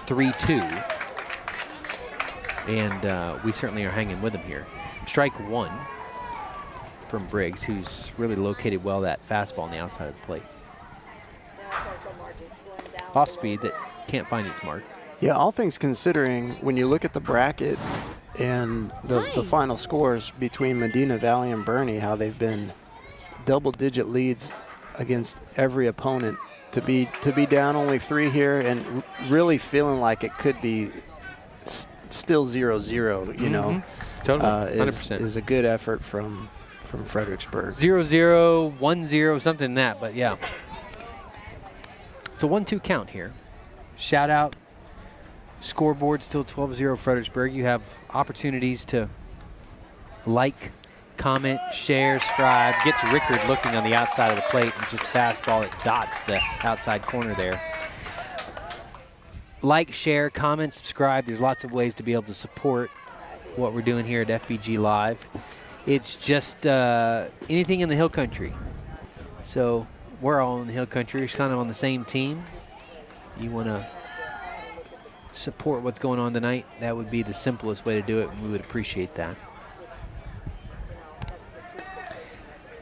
3-2, and we certainly are hanging with them here. Strike one from Briggs, who's really located well that fastball on the outside of the plate. Off speed that can't find its mark. Yeah, all things considering, when you look at the bracket and the final scores between Medina Valley and Boerne, how they've been double-digit leads against every opponent, to be down only 3 here and really feeling like it could be still 0-0, you know, totally, 100%. Is a good effort from Fredericksburg. 0-0, 1-0, something in that, but yeah. It's a 1-2 count here. Shout out Scoreboard, still 12-0 Fredericksburg. You have opportunities to like, comment, share, subscribe. Gets Rickard looking on the outside of the plate and just fastball it dots the outside corner there. Like, share, comment, subscribe. There's lots of ways to be able to support what we're doing here at FBG.Live. It's just anything in the Hill Country. So we're all in the Hill Country. We're kind of on the same team. You want to support what's going on tonight, that would be the simplest way to do it, and we would appreciate that.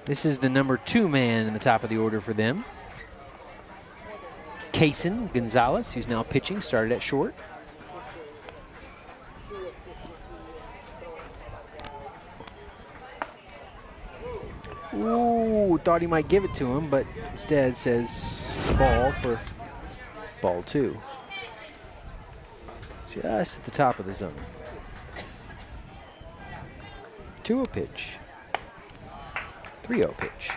This is the number 2 man in the top of the order for them. Kaysen Gonzalez, who's now pitching, started at short. Ooh, thought he might give it to him, but instead says ball for ball 2. Just at the top of the zone. 2-0 pitch. 3-0 pitch.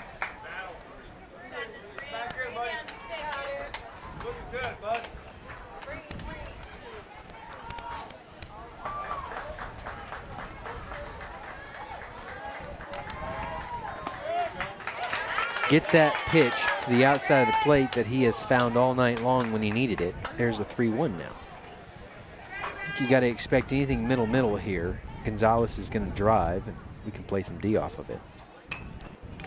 Gets that pitch to the outside of the plate that he has found all night long when he needed it. There's a 3-1 now. You got to expect anything middle here. Gonzalez is going to drive, and we can play some D off of it.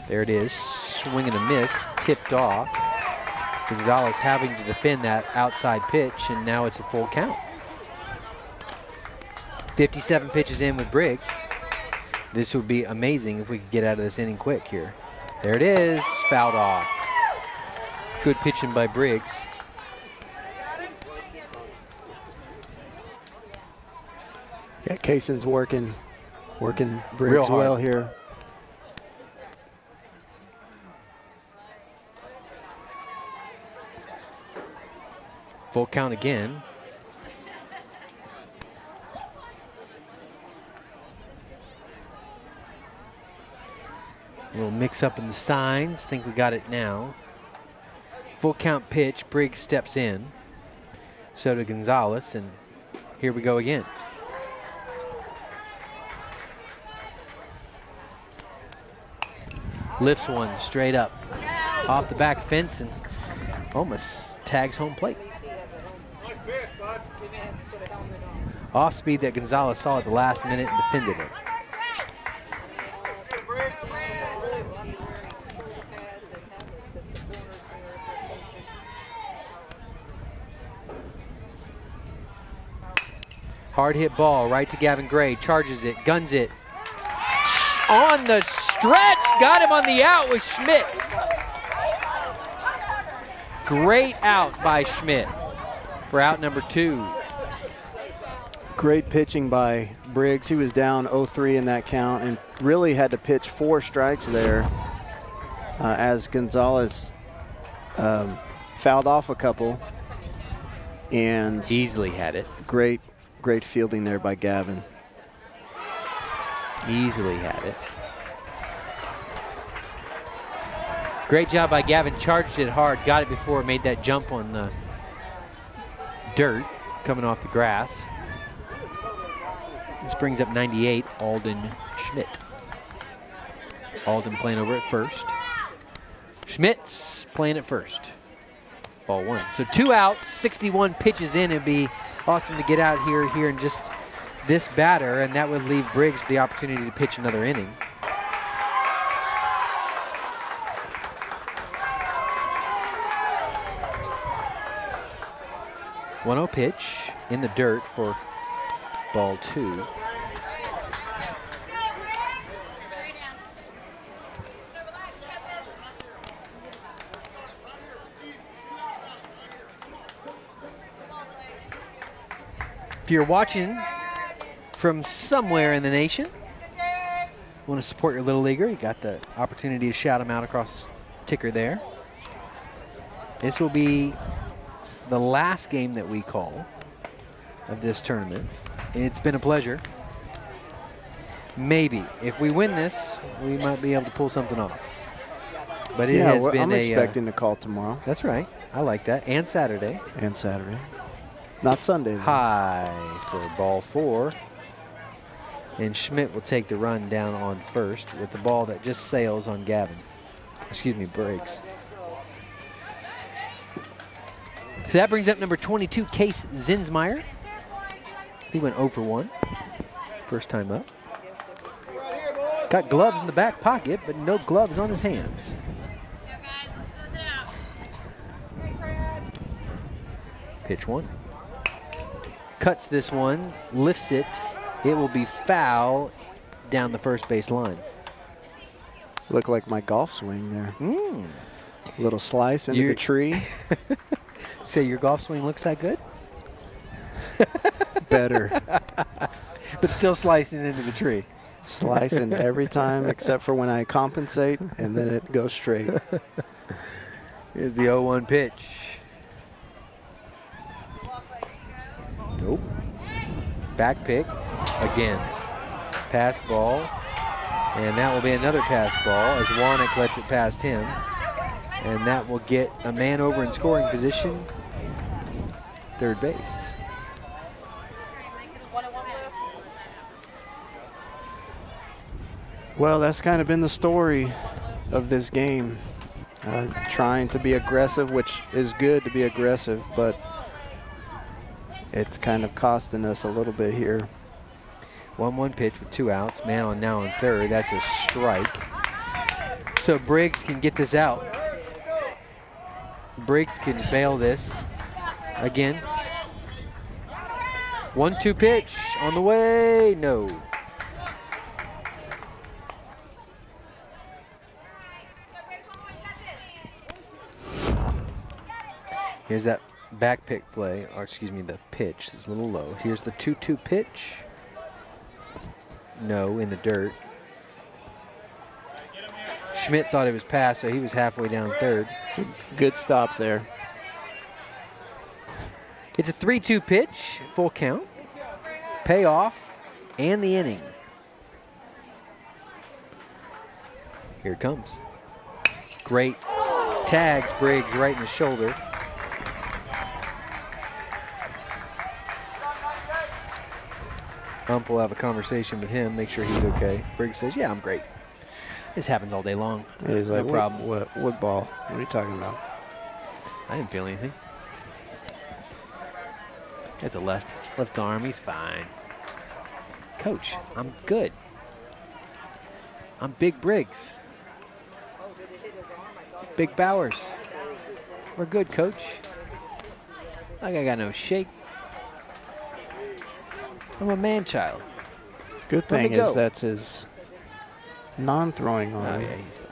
There it is, swing and a miss, tipped off. Gonzalez having to defend that outside pitch, and now it's a full count. 57 pitches in with Briggs. This would be amazing if we could get out of this inning quick here. There it is, fouled off. Good pitching by Briggs. Yeah, Kaysen's working Briggs well here. Full count again. A little mix up in the signs. Think we got it now. Full count pitch. Briggs steps in. So to Gonzalez, and here we go again. Lifts one straight up. off the back fence and almost tags home plate. Off speed that Gonzalez saw at the last minute and defended it. Hard hit ball right to Gavin Gray, charges it, guns it. On the stretch, got him on the out with Schmidt. Great out by Schmidt for out number 2. Great pitching by Briggs. He was down 0-3 in that count and really had to pitch 4 strikes there as Gonzalez fouled off a couple and easily had it. Great fielding there by Gavin. Easily had it. Great job by Gavin, charged it hard, got it before it made that jump on the dirt coming off the grass. This brings up 98, Alden Schmidt. Alden playing over at first. Schmidt's playing at first. Ball 1. So 2 outs, 61 pitches in. It'd be awesome to get out here in just this batter, and that would leave Briggs the opportunity to pitch another inning. .1-0 pitch in the dirt for ball 2. If you're watching from somewhere in the nation, want to support your Little Leaguer, you got the opportunity to shout him out across the ticker there. This will be the last game that we call of this tournament. It's been a pleasure. Maybe, if we win this, we might be able to pull something off. But it has been I'm expecting to call tomorrow. That's right. I like that. And Saturday. And Saturday. Not Sunday, though. High for ball 4. And Schmidt will take the run down on first with the ball that just sails on Gavin. Excuse me, Briggs. So that brings up number 22, Case Zinsmeyer. He went 0 for 1. First time up. Got gloves in the back pocket, but no gloves on his hands. Pitch 1. Cuts this one, lifts it. It will be foul down the first base line. Look like my golf swing there. Little slice into the tree. Say your golf swing looks that good? Better. But still slicing into the tree. Slicing every time except for when I compensate, and then it goes straight. Here's the 0-1 pitch. Nope. Back pick again. Pass ball. And that will be another pass ball as Warnick lets it past him. And that will get a man over in scoring position. Third base. Well, that's kind of been the story of this game. Trying to be aggressive, which is good to be aggressive, but it's kind of costing us a little bit here. 1-1 pitch with 2 outs. Man on now on third. That's a strike. So Briggs can get this out. Briggs can bail this again. 1-2 pitch on the way. No. Here's that back pick play, or excuse me, the pitch is a little low. Here's the 2-2 pitch. No, in the dirt. Schmidt thought it was passed, so he was halfway down third. Good stop there. It's a 3-2 pitch, full count. Payoff, and the inning. Here it comes. Great tags Briggs right in the shoulder. Ump will have a conversation with him, make sure he's okay. Briggs says, yeah, I'm great. This happens all day long. He's no like, problem. What ball? What are you talking about? I didn't feel anything. That's a left arm. He's fine. Coach, I'm good. I'm Big Briggs. Big Bowers. We're good, Coach. Like I got no shake. I'm a man-child. Good thing is that's his non-throwing arm. Oh, yeah, he's fine.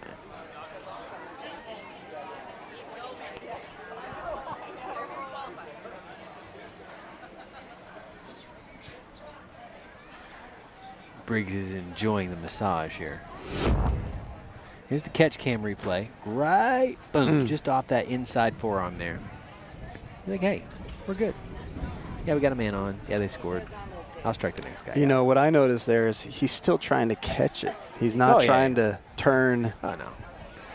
Briggs is enjoying the massage here. Here's the catch cam replay. Right, boom, just off that inside forearm there. You're like, hey, we're good. Yeah, we got a man on. Yeah, they scored. I'll strike the next guy. You know, what I noticed there is he's still trying to catch it. He's not trying to turn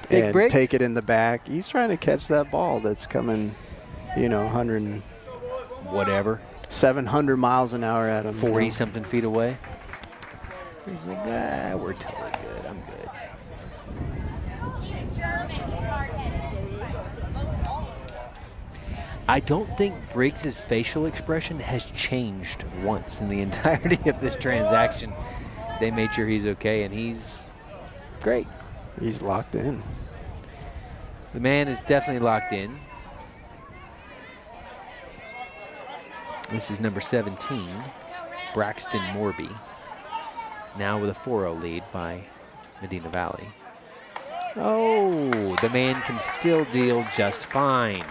Big and Briggs? take it in the back. He's trying to catch that ball that's coming, you know, 100 and whatever. 700 miles an hour at him. 40-something feet away. He's like, we're totally good. I'm good. I don't think Briggs' facial expression has changed once in the entirety of this transaction. They made sure he's okay, and he's great. He's locked in. The man is definitely locked in. This is number 17, Braxton Morby. Now with a 4-0 lead by Medina Valley. Oh, the man can still deal just fine.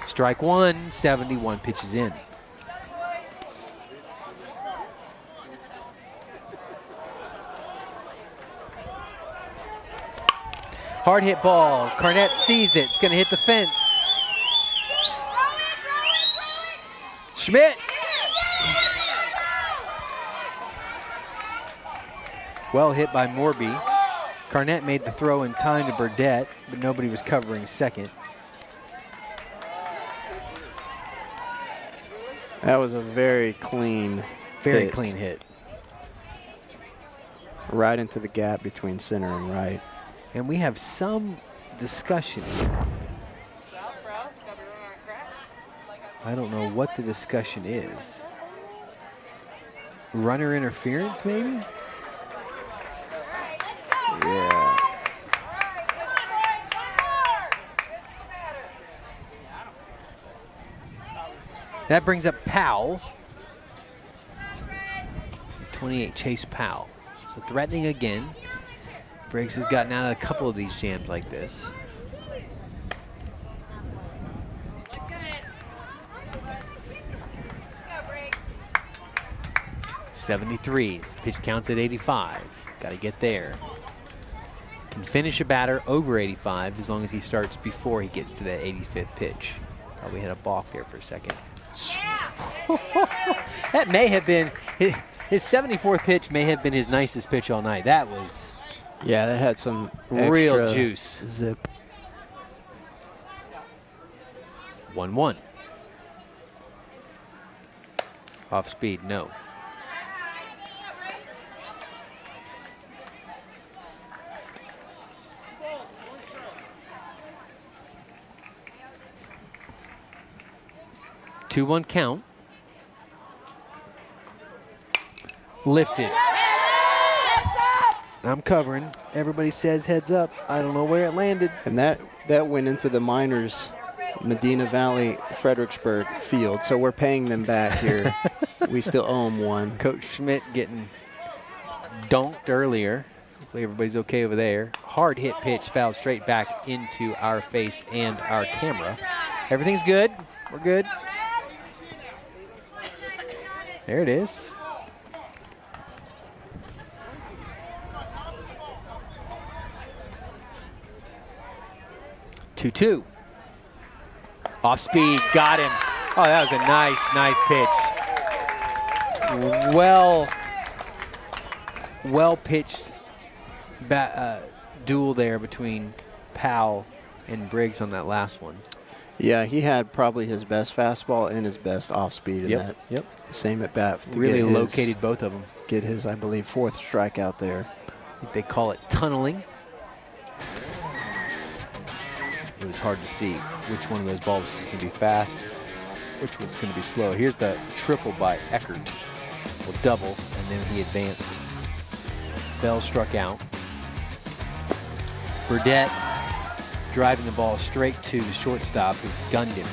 Strike one, 71 pitches in. Hard hit ball. Carnett sees it. It's going to hit the fence. Schmidt. Well hit by Morby. Carnett made the throw in time to Burdett, but nobody was covering second. That was a very clean hit. Right into the gap between center and right. And we have some discussion here. I don't know what the discussion is. Runner interference, maybe? Yeah. That brings up Powell. 28, Chase Powell. So threatening again. Briggs has gotten out of a couple of these jams like this. .73, pitch counts at 85. Got to get there. Can finish a batter over 85 as long as he starts before he gets to that 85th pitch. Thought we had a balk there for a second. That may have been, his 74th pitch may have been his nicest pitch all night. That was... Yeah, that had some real juice. Zip. 1-1. Off speed, no. Two-one count. Lifted. I'm covering. Everybody says heads up. I don't know where it landed. And that went into the minors, Medina Valley, Fredericksburg field. So we're paying them back here. We still owe them one. Coach Schmidt getting dunked earlier. Hopefully everybody's okay over there. Hard hit pitch fouled straight back into our face and our camera. Everything's good. We're good. There it is. Two. Off speed, got him. Oh, that was a nice pitch. Well pitched duel there between Powell and Briggs on that last one. Yeah, he had probably his best fastball and his best off speed in that. Yep. Same at bat. Really located both of them. Get his, I believe, 4th strikeout there. I think they call it tunneling. it was hard to see which one of those balls was going to be fast, which was going to be slow. Here's the triple by Eckert. Well, double, and then he advanced. Bell struck out. Burdett driving the ball straight to the shortstop who gunned him.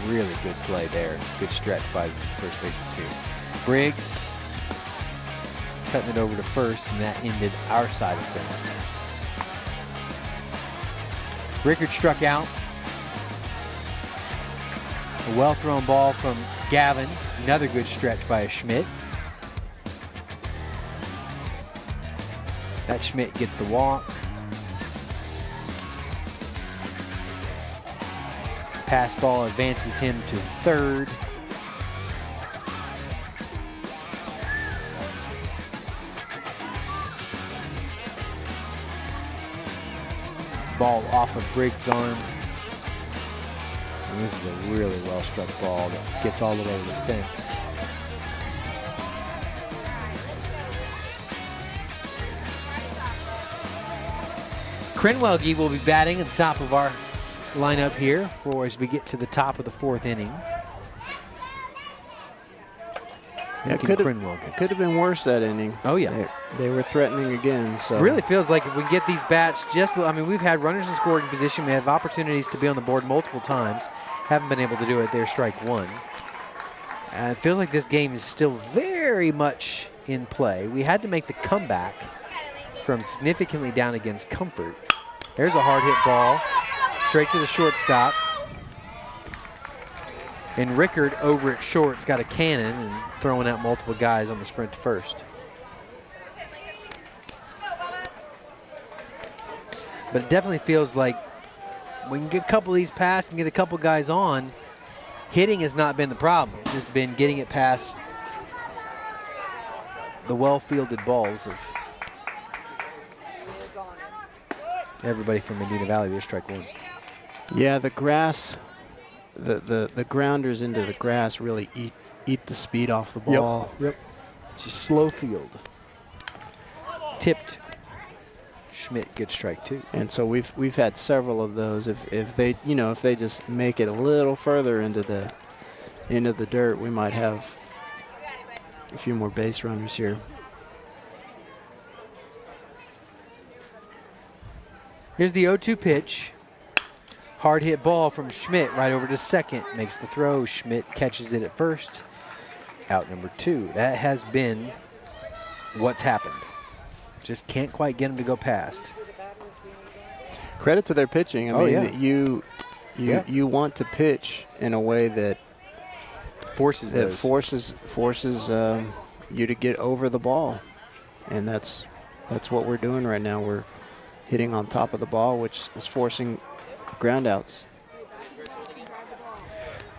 Really good play there. Good stretch by first baseman too. Briggs cutting it over to first, and that ended our side of things. Rickard struck out. A well-thrown ball from Gavin. Another good stretch by Schmidt. That Schmidt gets the walk. Pass ball advances him to third. Ball off of Briggs' arm. And this is a really well-struck ball that gets all the way to the fence. Crenwelge will be batting at the top of our lineup here as we get to the top of the 4th inning. Yeah, it could have been worse that inning. Oh, yeah. They were threatening again. So it really feels like if we get these bats we've had runners in scoring position. We have opportunities to be on the board multiple times. Haven't been able to do it. There's strike one. And it feels like this game is still very much in play. We had to make the comeback from significantly down against Comfort. There's a hard hit ball straight to the shortstop. And Rickard over at short's got a cannon and throwing out multiple guys on the sprint to first. But it definitely feels like we can get a couple of these past and get a couple guys on. Hitting has not been the problem. It's just been getting it past the well-fielded balls of everybody from Medina Valley. There's strike one. Yeah, the grass, the grounders into the grass really eat the speed off the ball. Yep. It's a slow field. Tipped. Schmidt gets strike two. And so we've had several of those. If they just make it a little further into the dirt, we might have a few more base runners here. Here's the 0-2 pitch. Hard hit ball from Schmidt right over to second. Makes the throw. Schmidt catches it at first. Out number 2. That has been what's happened. Just can't quite get him to go past. Credit to their pitching. I mean, yeah. you want to pitch in a way that forces you to get over the ball, and that's what we're doing right now. We're hitting on top of the ball, which is forcing ground outs.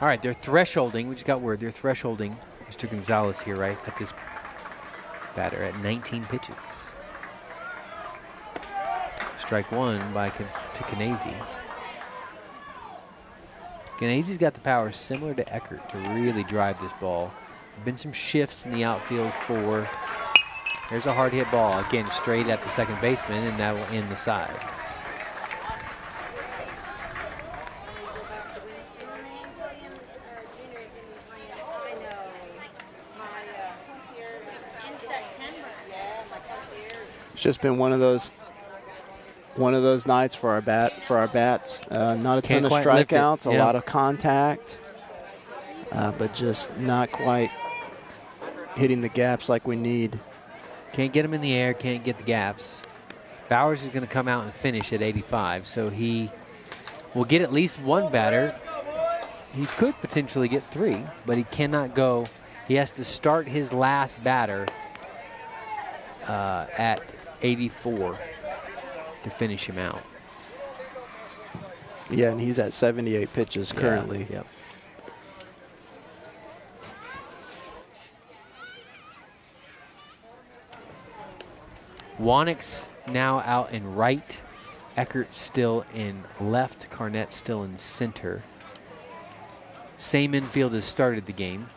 All right, they're thresholding. We just got word they're thresholding Mr. Gonzalez here, right, at this batter at 19 pitches. Strike one to Canesi. Canesi's got the power similar to Eckert to really drive this ball. Been some shifts in the outfield for. There's a hard hit ball, again, straight at the second baseman, and that will end the side. It's just been one of those nights for our bats. Not a ton of strikeouts, a lot of contact, but just not quite hitting the gaps like we need. Can't get him in the air, can't get the gaps. Bowers is going to come out and finish at 85, so he will get at least one batter. He could potentially get 3, but he cannot go. He has to start his last batter at 84 to finish him out. Yeah, and he's at 78 pitches currently. Yep. Wannick's now out in right. Eckert still in left. Carnett still in center. Same infield as started the game.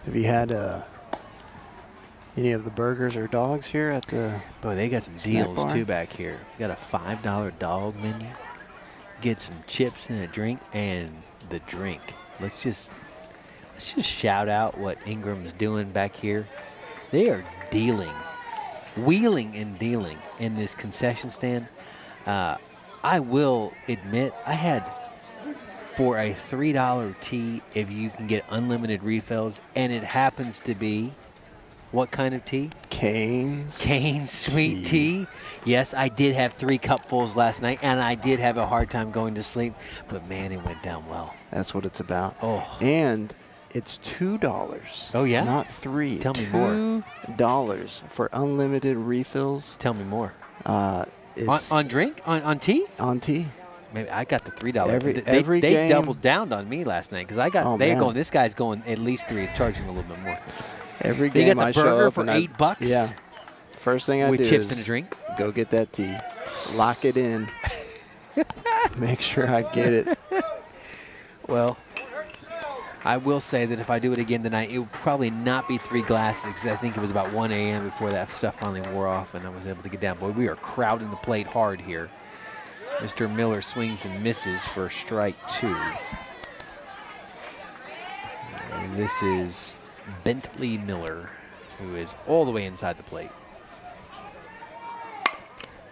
Have you had any of the burgers or dogs here at the Boy, they got some snack deals bar? too back here. Got a $5 dog menu. Get some chips and a drink, and the drink. Let's just shout out what Ingram's doing back here. They are dealing, wheeling and dealing in this concession stand. I will admit, I had for a $3 tea, if you can get unlimited refills, and it happens to be what kind of tea? Cane's Sweet tea. Yes, I did have 3 cupfuls last night, and I did have a hard time going to sleep, but man, it went down well. That's what it's about. Oh. And it's $2. Oh, yeah? Not 3. Tell me more. $2 for unlimited refills. Tell me more. It's On drink? On tea? on tea. Maybe I got the $3. Every they game. doubled down on me last night because I got. Oh, they're man. going. This guy's going at least 3, charging a little bit more. Every They game got the I show burger up for and I- $8. Yeah. First thing I With do chips is and a drink? Go get that tea. Lock it in. Make sure I get it. Well, I will say that if I do it again tonight, it will probably not be 3 glasses because I think it was about 1 a.m. before that stuff finally wore off and I was able to get down. Boy, we are crowding the plate hard here. Mr. Miller swings and misses for strike 2. And this is Bentley Miller, who is all the way inside the plate.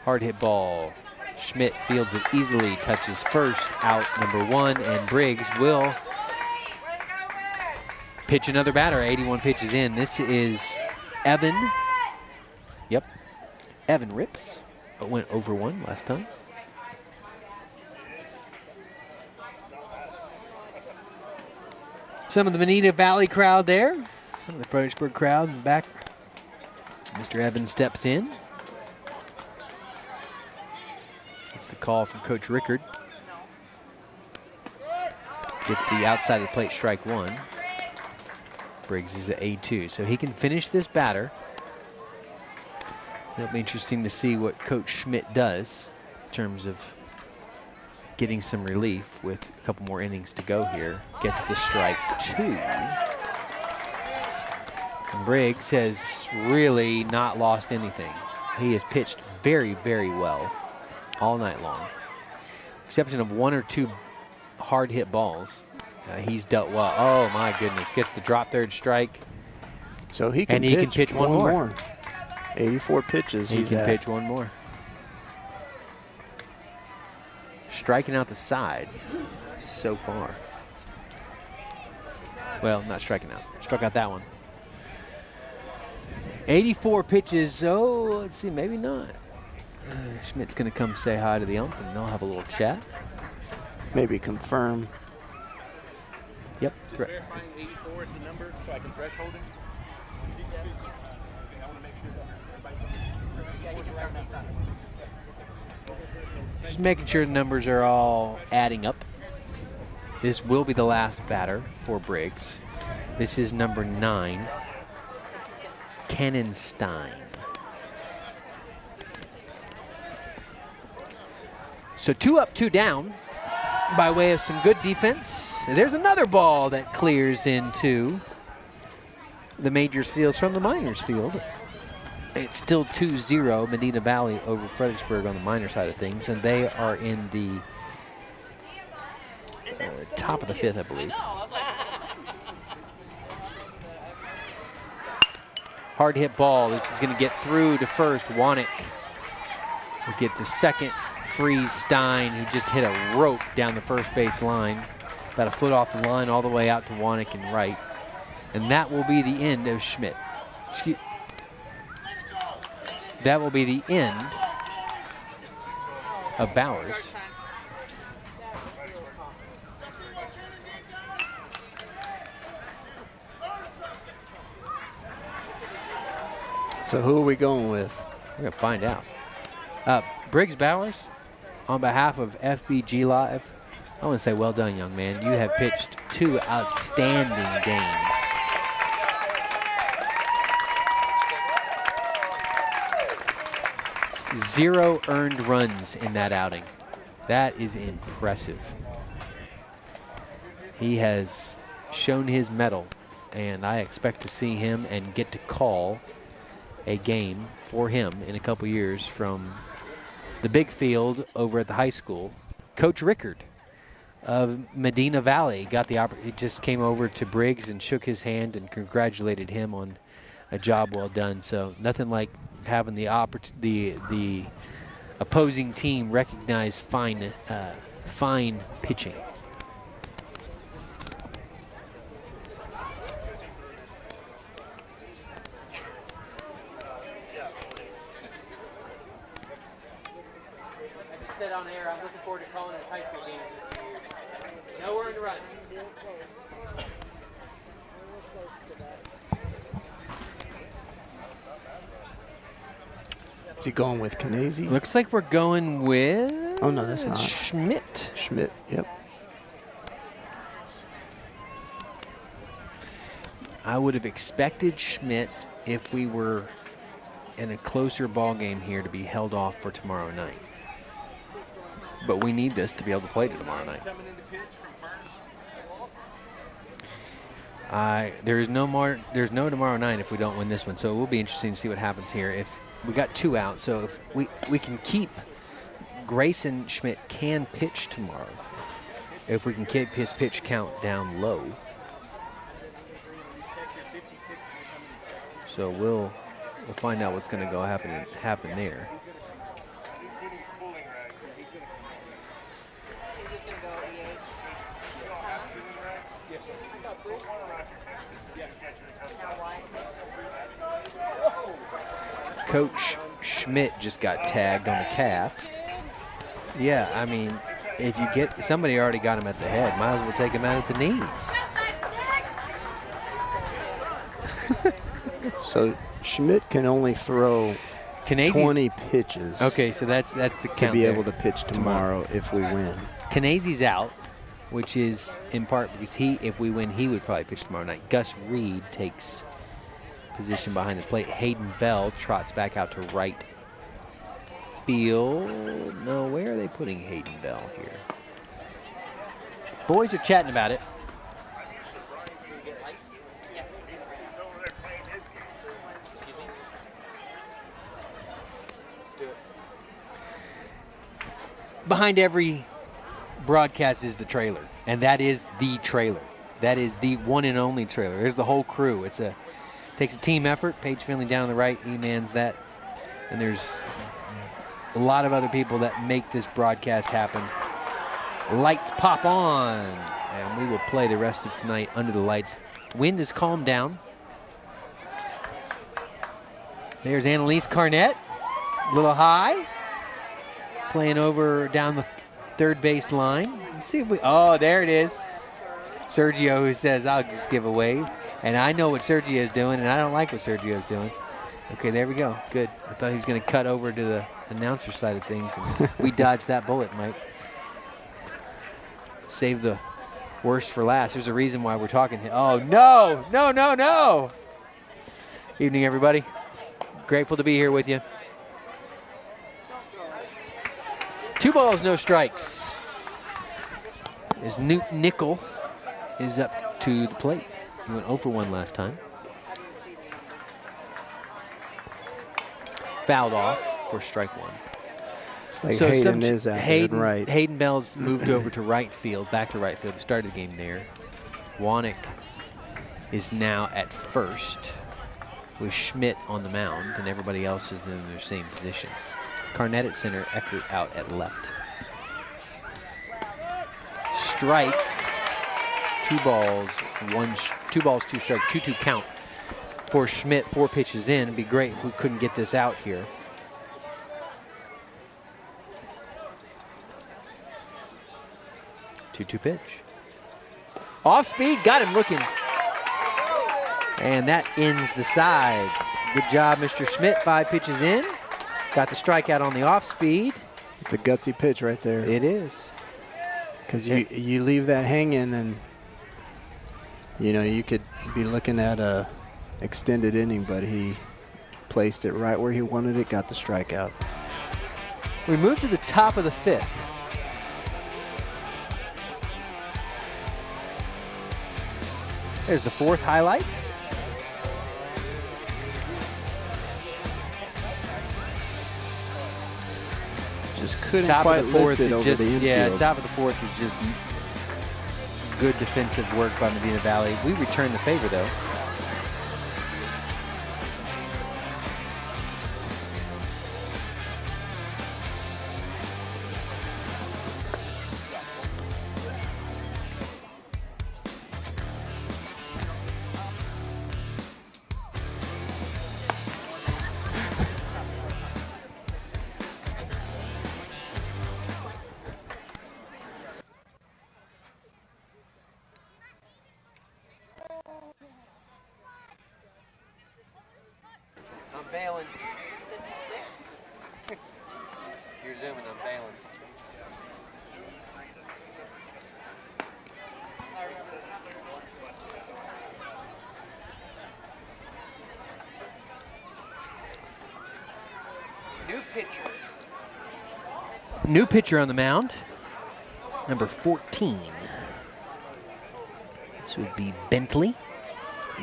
Hard hit ball. Schmidt fields it easily, touches first, out number 1, and Briggs will pitch another batter. 81 pitches in. This is Evan. Yep. Evan Rips. Went over 1 last time. Some of the Medina Valley crowd there. Some of the Fredericksburg crowd in the back. Mr. Evans steps in. It's the call from Coach Rickard. Gets the outside of the plate, strike 1. Briggs is at A2, so he can finish this batter. It'll be interesting to see what Coach Schmidt does in terms of getting some relief with a couple more innings to go here. Gets the strike 2. And Briggs has really not lost anything. He has pitched very, very well all night long. Exception of 1 or 2 hard hit balls. He's dealt well. Oh my goodness, gets the drop third strike. So he can, pitch one more. 84 pitches. He can pitch 1 more. Striking out the side so far. Well, not striking out. Struck out that one. 84 pitches. Oh, let's see, maybe not. Schmidt's going to come say hi to the ump, and they'll have a little chat. Maybe confirm. Yep. Verifying 84 is the number so I can threshold him. Just making sure the numbers are all adding up. This will be the last batter for Briggs. This is number 9, Cannonstein. So 2 up, 2 down by way of some good defense. There's another ball that clears into the majors fields from the minors field. It's still 2-0 Medina Valley over Fredericksburg on the minor side of things, and they are in the top of the 5th, I believe. Hard hit ball. This is going to get through to first. Wanek will get to second. Freeze Stein, who just hit a rope down the first base line, about a foot off the line all the way out to Wanek and right. And that will be the end of Schmidt. That will be the end of Bowers. So who are we going with? We're going to find out. Briggs Bowers, on behalf of Fbg.Live, I want to say well done, young man. You have pitched 2 outstanding games. Zero earned runs in that outing. That is impressive. He has shown his mettle and I expect to see him and get to call a game for him in a couple years from the big field over at the high school. Coach Rickard of Medina Valley got the opportunity. He just came over to Briggs and shook his hand and congratulated him on a job well done. So nothing like having the opposing team recognize fine pitching. Said on air, I'm looking forward to calling his high school games this year. Nowhere in the run. Is he going with Canesi? Looks like we're going with... Oh, no, that's not. Schmidt. Schmidt, yep. I would have expected Schmidt, if we were in a closer ball game here, to be held off for tomorrow night. But we need this to be able to play tomorrow night. There's no tomorrow night if we don't win this one, so it will be interesting to see what happens here. If we got 2 out, so if we can keep Grayson Schmidt can pitch tomorrow. If we can keep his pitch count down low. So we'll find out what's going to go happen there. Coach Schmidt just got tagged on the calf. Yeah, I mean, if you get somebody already got him at the head, might as well take him out at the knees. So Schmidt can only throw 20 pitches. Okay, so that's the count to be there. able to pitch tomorrow if we win. Canesi's out, which is in part because if we win, he would probably pitch tomorrow night. Gus Reed takes position behind the plate. Hayden Bell trots back out to right field. No, where are they putting Hayden Bell here? Boys are chatting about it. Behind every broadcast is the trailer, and that is the trailer. That is the one and only trailer. There's the whole crew. Takes a team effort. Paige Finley down on the right, E-mans that. And there's a lot of other people that make this broadcast happen. Lights pop on, and we will play the rest of tonight under the lights. Wind has calmed down. There's Annalise Carnett, a little high. Playing over down the third base line. Let's see if oh, there it is. Sergio, who says, I'll just give a wave. And I know what Sergio's doing, and I don't like what Sergio's doing. Okay, there we go. Good. I thought he was going to cut over to the announcer side of things, and we dodged that bullet, Mike. Save the worst for last. There's a reason why we're talking here. Oh, no, no, no, no. Evening, everybody. Grateful to be here with you. 2 balls, no strikes. As Newt Nickel is up to the plate. He went 0 for 1 last time. Fouled off for strike 1. It's like so Hayden is out there right. Hayden Bell's moved over to right field, back to right field. The start of the game there. Wanick is now at first with Schmidt on the mound, and everybody else is in their same positions. Carnett at center, Eckert out at left. Strike. 2 balls, 2 balls, 2 strikes, 2-2 count for Schmidt. 4 pitches in. It'd be great if we couldn't get this out here. Two pitch. Off speed, got him looking. And that ends the side. Good job, Mr. Schmidt. 5 pitches in. Got the strikeout on the off speed. It's a gutsy pitch right there. It is. Because you leave that hanging, and you know you could be looking at a extended inning, but he placed it right where he wanted it, got the strikeout. We move to the top of the 5th. There's the 4th highlights. Just couldn't Top quite of the 4th lift it is over just, the infield. yeah, top of the 4th is just good defensive work by Medina Valley. We return the favor, though. I'm bailing. You're zooming, I'm bailing. New pitcher on the mound, number 14. This would be Bentley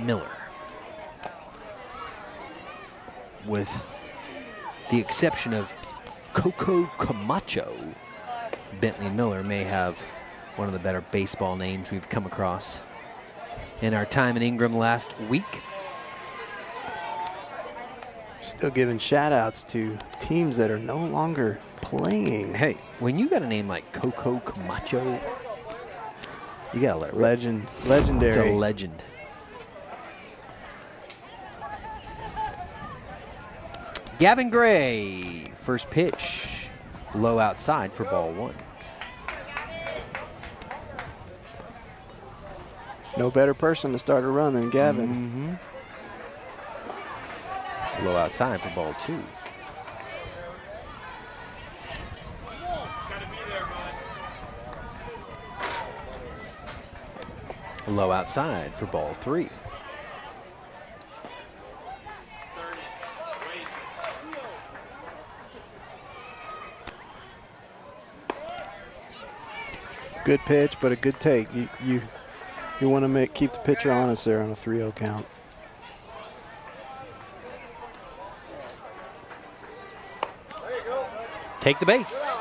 Miller. With the exception of Coco Camacho, Bentley Miller may have one of the better baseball names we've come across in our time in Ingram last week. Still giving shout-outs to teams that are no longer playing. Hey, when you got a name like Coco Camacho, you gotta let it rip. Legendary. It's a legend. Gavin Gray, first pitch, low outside for ball 1. No better person to start a run than Gavin. Low outside for ball 2. Low outside for ball 3. Good pitch, but a good take. You want to keep the pitcher honest there on a 3-0 count. Take the base.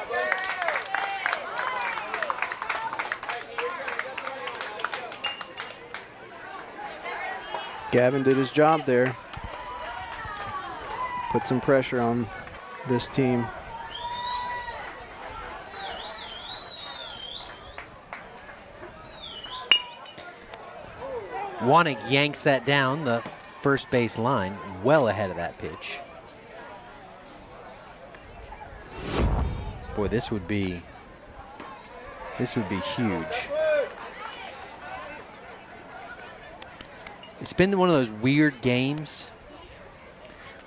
Gavin did his job there. Put some pressure on this team. Wanek yanks that down the first base line, well ahead of that pitch. Boy, this would be huge. It's been one of those weird games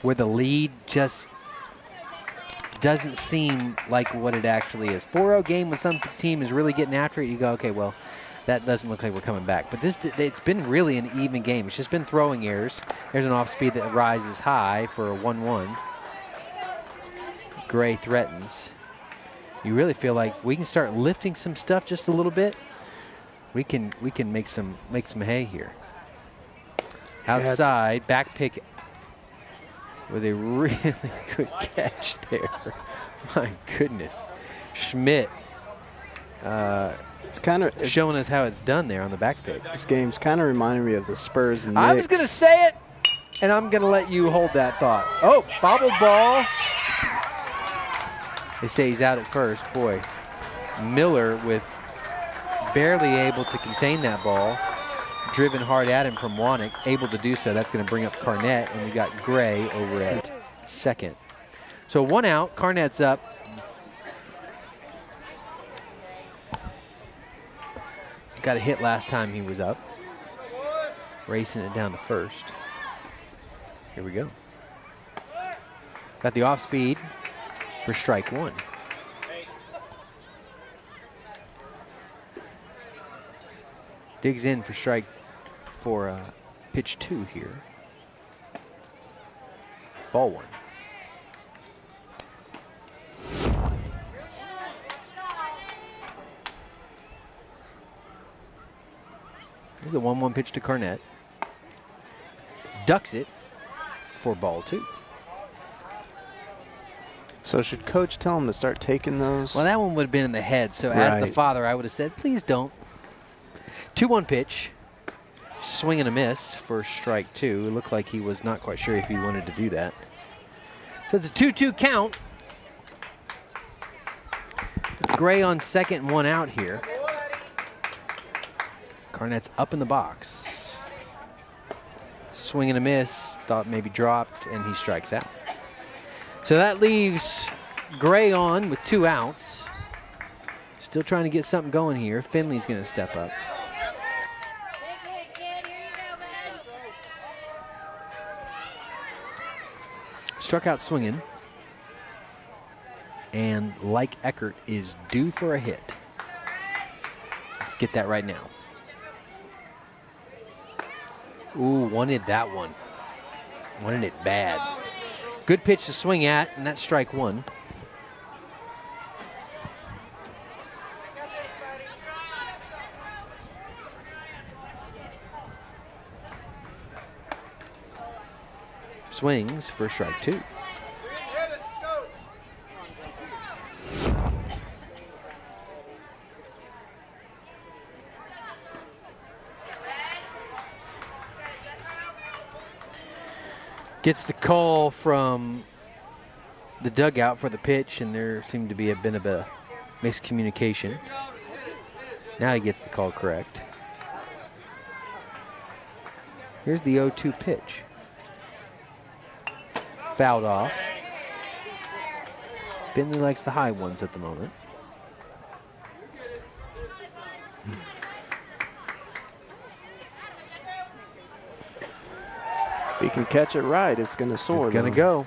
where the lead just doesn't seem like what it actually is. 4-0 game when some team is really getting after it, you go, okay, well, that doesn't look like we're coming back. But it's been really an even game. It's just been throwing errors. There's an off speed that rises high for a 1-1. Gray threatens. You really feel like we can start lifting some stuff just a little bit. We can make some hay here. Outside, back pick with a really good catch there. My goodness. Schmidt It's kind of showing us how it's done there on the back pick. This game's kind of reminding me of the Spurs and Knicks. I was going to say it, and I'm going to let you hold that thought. Oh, bobbled ball. They say he's out at first. Boy, Miller with barely able to contain that ball. Driven hard at him from Wanek, able to do so. That's going to bring up Carnett, and we got Gray over at second. So 1 out, Carnett's up. Got a hit last time he was up. Racing it down to first. Here we go. Got the off speed for strike 1. Digs in for pitch 2 here. Ball 1. Here's the 1-1 pitch to Carnett. Ducks it for ball 2. So should coach tell him to start taking those? Well, that one would have been in the head. So as the father, I would have said, please don't. 2-1 pitch. Swing and a miss for strike 2. It looked like he was not quite sure if he wanted to do that. So it's a 2-2 count. Gray on second and 1 out here. Carnett's up in the box. Swing and a miss. Thought maybe dropped, and he strikes out. So that leaves Gray on with 2 outs. Still trying to get something going here. Finley's going to step up. Struck out swinging. And like Eckert is due for a hit. Let's get that right now. Ooh, wanted that one. Wanted it bad. Good pitch to swing at, and that's strike 1. Swings for strike 2. Gets the call from the dugout for the pitch, and there seemed to be a bit of a miscommunication. Now he gets the call correct. Here's the 0-2 pitch. Fouled off. Finley likes the high ones at the moment. If he can catch it right, it's going to soar. It's going to go.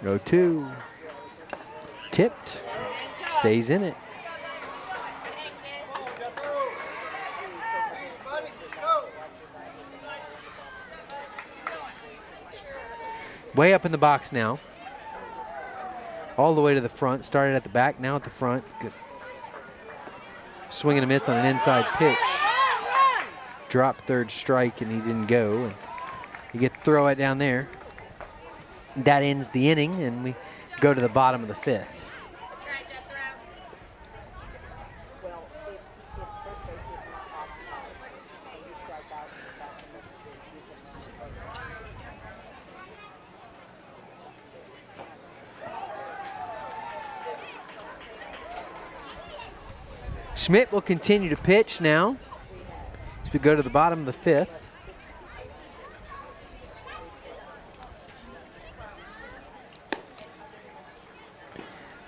0-2. Tipped. Stays in it. Way up in the box now. All the way to the front. Started at the back, now at the front. Good. Swing and a miss on an inside pitch. Dropped third strike and he didn't go. And you get to throw it down there. That ends the inning, and we go to the bottom of the 5th. Schmidt will continue to pitch now as we go to the bottom of the 5th.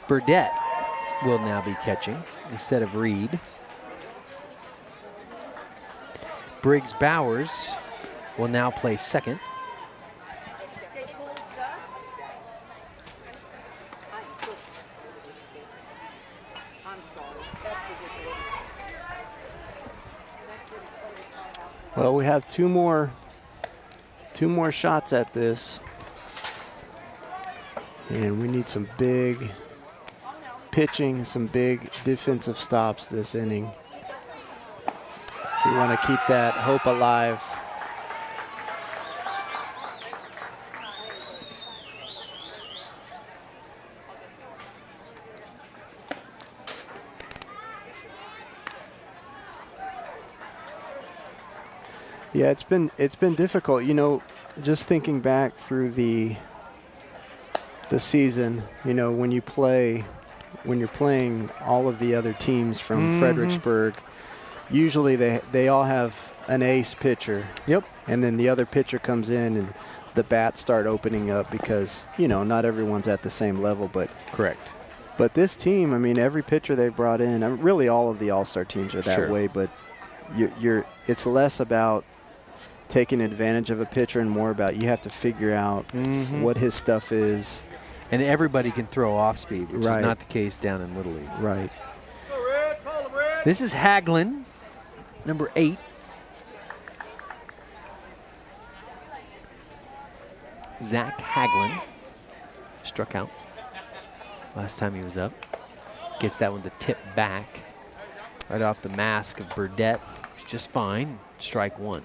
Burdette will now be catching instead of Reed. Briggs Bowers will now play second. Well, we have two more shots at this, and we need some big pitching, some big defensive stops this inning if you want to keep that hope alive. Yeah, it's been difficult, you know, just thinking back through the season, you know, when you're playing all of the other teams from Fredericksburg, usually they all have an ace pitcher. Yep. And then the other pitcher comes in and the bats start opening up because, you know, not everyone's at the same level, but correct. But this team, I mean, every pitcher they've brought in, I mean, really all of the all-star teams are that way, but it's less about taking advantage of a pitcher and more about you have to figure out what his stuff is. And everybody can throw off speed, which is not the case down in Little League. Right. This is Haglin, number 8. Zach Haglin struck out last time he was up. Gets that one to tip back. Right off the mask of Burdett. It's just fine. Strike one.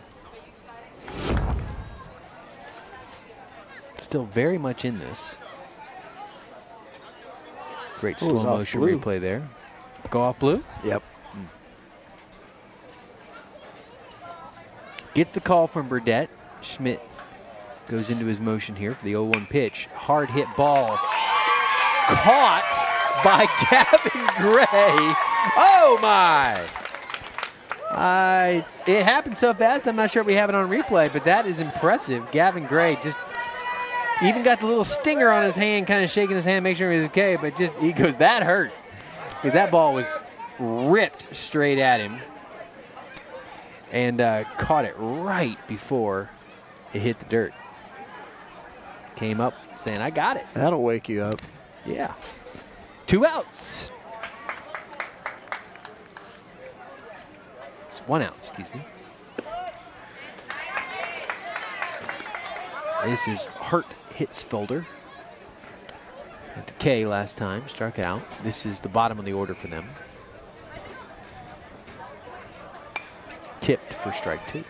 Still very much in this. Great slow motion replay there. Go off blue? Yep. Gets the call from Burdett. Schmidt goes into his motion here for the 0-1 pitch. Hard hit ball. Caught by Gavin Gray. Oh my! It happened so fast, I'm not sure we have it on replay, but that is impressive. Gavin Gray just even got the little stinger on his hand, kind of shaking his hand, make sure he was okay, but just, he goes, that hurt. Because that ball was ripped straight at him and caught it right before it hit the dirt. Came up saying, I got it. That'll wake you up. Yeah. 2 outs. 1 out, excuse me. This is Hurt Hitzfelder. At the K last time, struck out. This is the bottom of the order for them. Tipped for strike 2.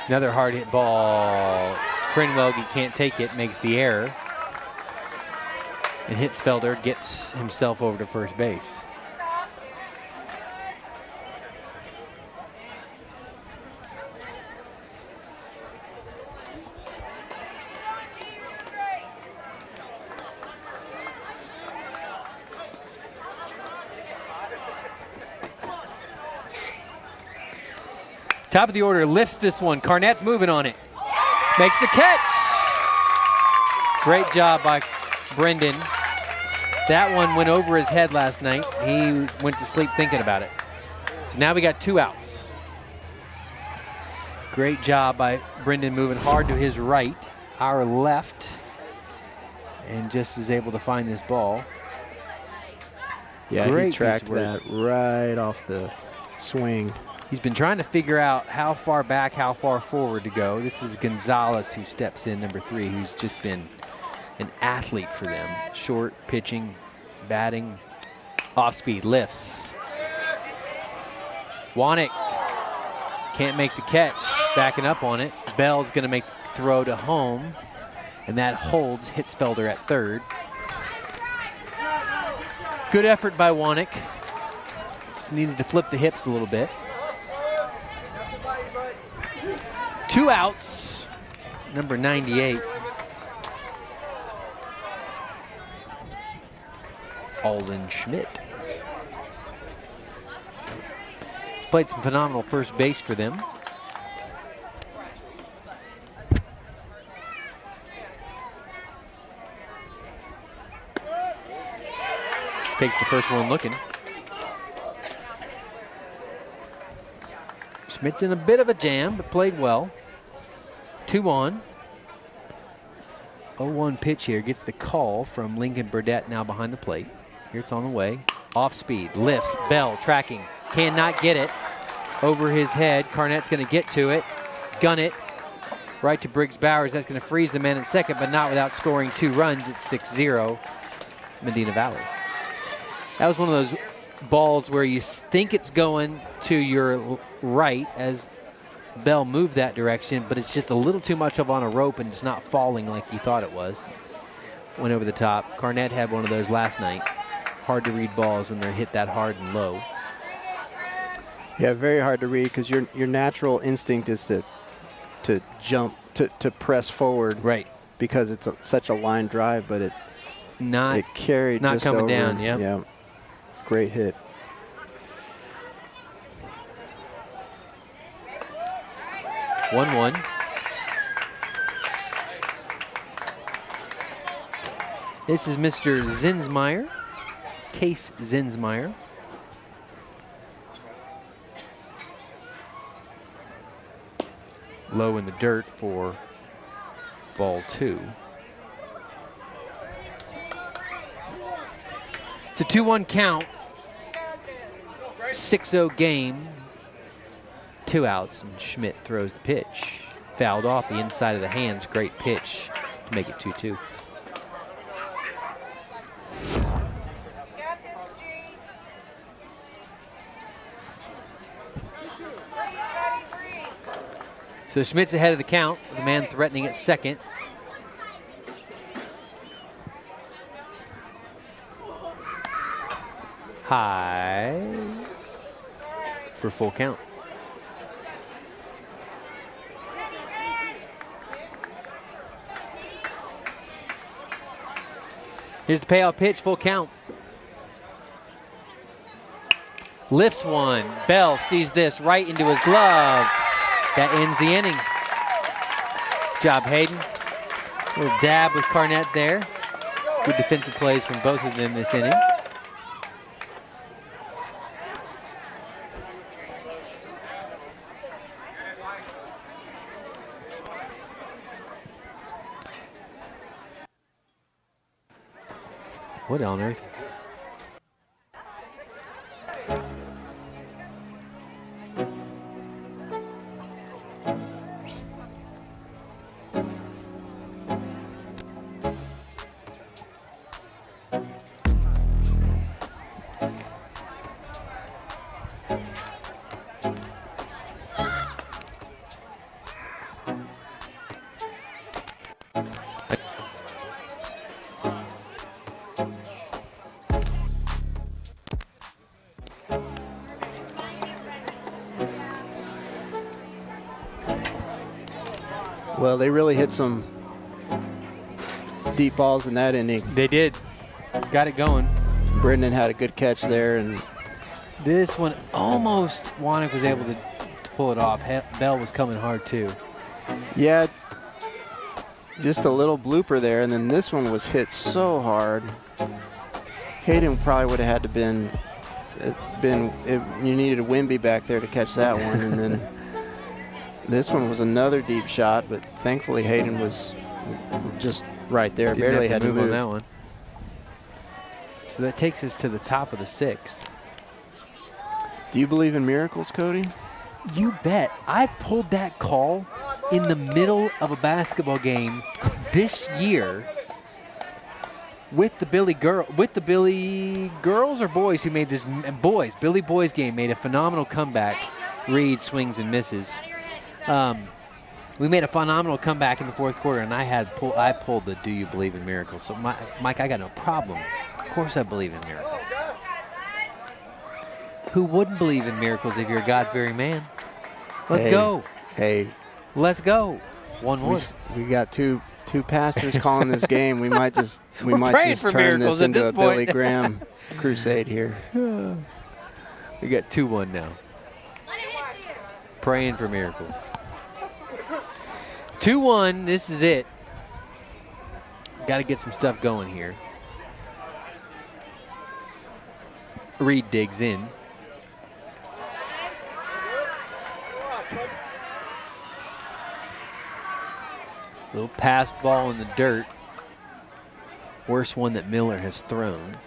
Another hard hit ball. Crinwell can't take it, makes the error. And Hitzfelder gets himself over to first base. Top of the order, lifts this one. Carnett's moving on it. Makes the catch. Great job by Brendan. That one went over his head last night. He went to sleep thinking about it. So now we got 2 outs. Great job by Brendan moving hard to his right, our left, and just is able to find this ball. Yeah, he tracked that right off the swing. He's been trying to figure out how far back, how far forward to go. This is Gonzalez who steps in, number 3, who's just been an athlete for them. Short, pitching, batting, off speed, lifts. Wanek can't make the catch, backing up on it. Bell's gonna make the throw to home, and that holds Hitzfelder at third. Good effort by Wanek. Just needed to flip the hips a little bit. 2 outs, number 98. Alden Schmidt. He's played some phenomenal first base for them. Takes the first one looking. Schmidt's in a bit of a jam, but played well. 2 on. 0-1 pitch here. Gets the call from Lincoln Burdett now behind the plate. Here it's on the way. Off speed. Lifts. Bell tracking. Cannot get it. Over his head. Carnett's going to get to it. Gun it. Right to Briggs Bowers. That's going to freeze the man in second, but not without scoring 2 runs. It's 6-0 Medina Valley. That was one of those balls where you think it's going to your right as Bell moved that direction, but it's just a little too much up on a rope and it's not falling like you thought it was. Went over the top. Carnett had one of those last night. Hard to read balls when they're hit that hard and low. Yeah, very hard to read because your natural instinct is to jump, to press forward. Right. Because it's such a line drive, but it carried it's not just coming over. down, yep. Yeah. Great hit. One. This is Mr. Zinsmeyer, Case Zinsmeyer. Low in the dirt for ball 2. It's a 2-1 count. 6-0 game. 2 outs, and Schmidt throws the pitch. Fouled off the inside of the hands. Great pitch to make it 2-2. So Schmidt's ahead of the count, the man threatening at second. High for full count. Here's the payoff pitch, full count. Lifts one. Bell sees this right into his glove. That ends the inning. Good job, Hayden. A little dab with Carnett there. Good defensive plays from both of them this inning. What on earth is this? Well, they really hit some deep balls in that inning. They did. Got it going. Brendan had a good catch there, and this one almost Wannick was able to pull it off. Bell was coming hard too. Yeah, just a little blooper there, and then this one was hit so hard. Hayden probably would have had to you needed a Wimby back there to catch that one, and then this one was another deep shot, but thankfully Hayden was just right there. Didn't barely had to move on that one. So that takes us to the top of the 6th. Do you believe in miracles, Cody? You bet. I pulled that call in the middle of a basketball game this year with the Billy girls or boys who made this Billy Boys game made a phenomenal comeback. Reed swings and misses. We made a phenomenal comeback in the 4th quarter, and I pulled the "Do you believe in miracles?" So Mike, I got no problem. Of course, I believe in miracles. Who wouldn't believe in miracles if you're a God-fearing man? Let's go. Hey, let's go. One more. We got two pastors calling this game. We might just turn this into a Billy Graham crusade here. We got 2-1 now. Praying for miracles. 2-1, this is it. Got to get some stuff going here. Reed digs in. Little pass ball in the dirt. Worst one that Miller has thrown.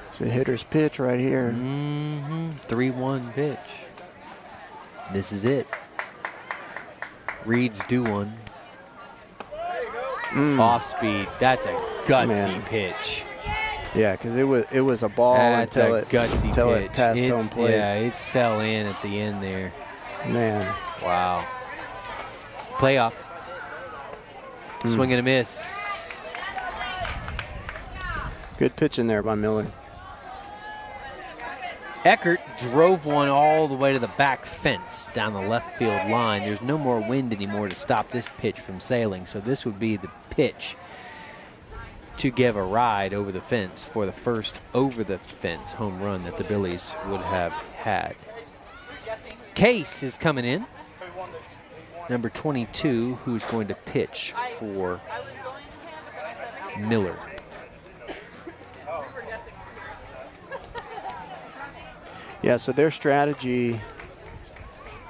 It's a hitter's pitch right here. 3-1 pitch. This is it. Reed's due one. Off speed. That's a gutsy pitch. Yeah, because it was a ball until it passed home plate. Yeah, it fell in at the end there. Man. Wow. Playoff. Swing and a miss. Good pitch in there by Miller. Eckert drove one all the way to the back fence down the left field line. There's no more wind anymore to stop this pitch from sailing, so this would be the pitch to give a ride over the fence for the first over-the-fence home run that the Billies would have had. Case is coming in, number 22, who's going to pitch for Miller. Yeah, so their strategy,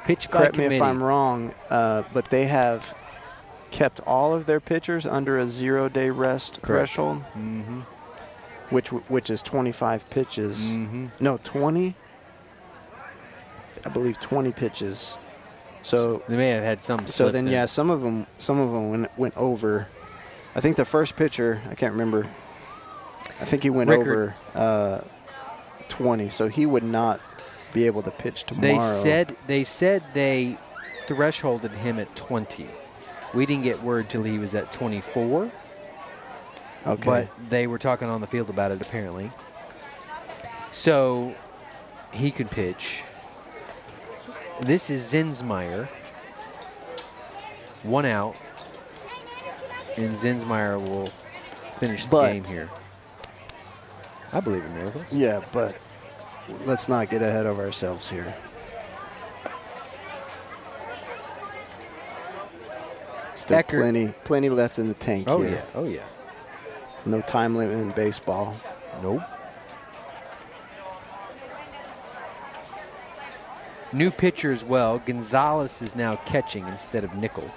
pitch by correct committee. me if I'm wrong, but they have kept all of their pitchers under a 0-day rest threshold. which is 25 pitches. No, 20. I believe 20 pitches. So they may have had some. So then, yeah, some of them went over. I think the first pitcher, I can't remember. I think he went over 20, so he would not be able to pitch tomorrow. They said they thresholded him at 20. We didn't get word till he was at 24. Okay. But they were talking on the field about it apparently. So he could pitch. This is Zinsmeyer. 1 out. And Zinsmeyer will finish the game here. I believe in miracles. Yeah, but let's not get ahead of ourselves here. Still plenty left in the tank here. Yeah. Oh, yeah. No time limit in baseball. Nope. New pitcher as well. Gonzalez is now catching instead of Nickel.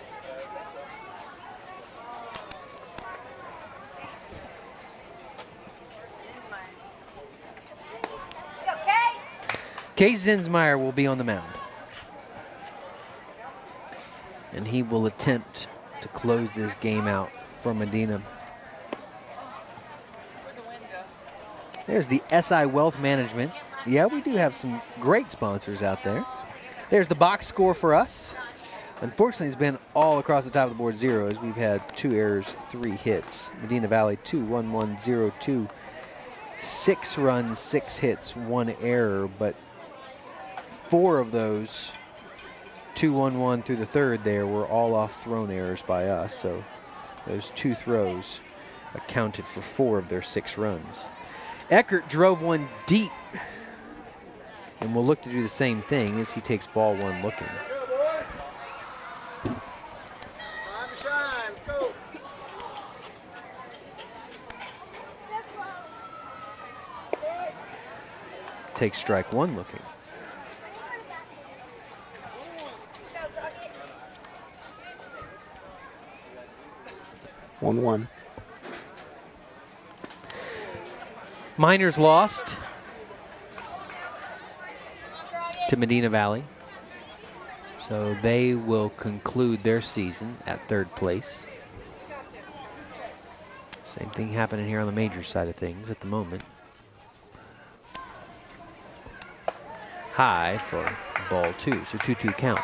Case Zinsmeyer will be on the mound. And he will attempt to close this game out for Medina. There's the SI Wealth Management. Yeah, we do have some great sponsors out there. There's the box score for us. Unfortunately, it's been all across the top of the board zeros. We've had 2 errors, 3 hits. Medina Valley 2-1-1-0-2. 6 runs, 6 hits, 1 error, but 4 of those 2-1-1 through the third there were all off thrown errors by us. So those 2 throws accounted for 4 of their 6 runs. Eckert drove one deep, and will look to do the same thing as he takes ball 1 looking. Takes strike 1 looking. One. Miners lost to Medina Valley. So they will conclude their season at 3rd place. Same thing happening here on the major side of things at the moment. High for ball 2, so 2-2 count.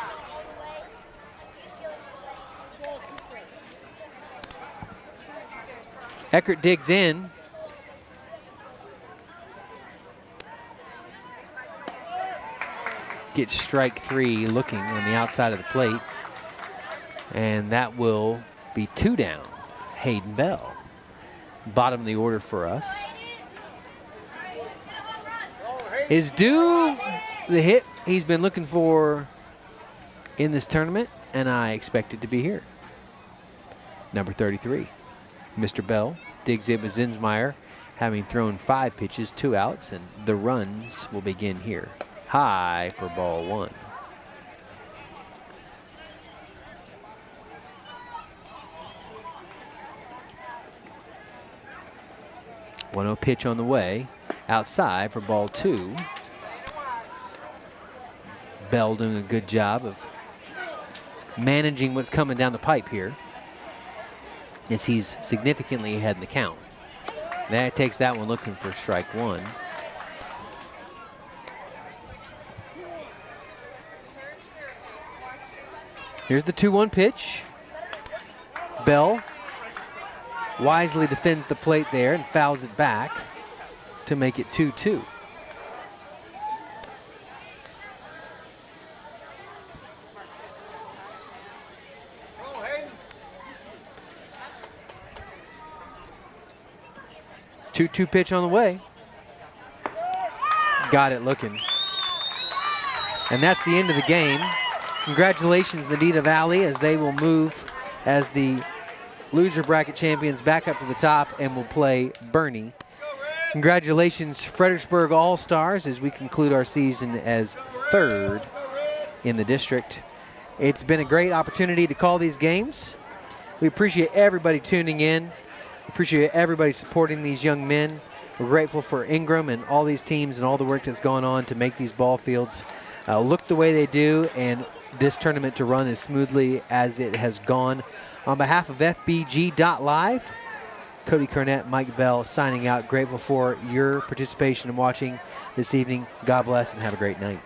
Eckert digs in. Gets strike 3 looking on the outside of the plate. And that will be 2 down. Hayden Bell. Bottom of the order for us. Is due the hit he's been looking for in this tournament, and I expect it to be here. Number 33. Mr. Bell digs in with Zinsmeyer, having thrown 5 pitches, 2 outs, and the runs will begin here. High for ball 1. One-oh pitch on the way. Outside for ball 2. Bell doing a good job of managing what's coming down the pipe here, as he's significantly ahead in the count. That takes that one looking for strike 1. Here's the 2-1 pitch. Bell wisely defends the plate there and fouls it back to make it 2-2. Two pitch on the way. Got it looking. And that's the end of the game. Congratulations, Medina Valley, as they will move as the loser bracket champions back up to the top and will play Boerne. Congratulations, Fredericksburg All-Stars, as we conclude our season as 3rd in the district. It's been a great opportunity to call these games. We appreciate everybody tuning in. Appreciate everybody supporting these young men. We're grateful for Ingram and all these teams and all the work that's gone on to make these ball fields look the way they do, and this tournament to run as smoothly as it has gone. On behalf of Fbg.Live, Cody Carnett, Mike Bell signing out. Grateful for your participation and watching this evening. God bless and have a great night.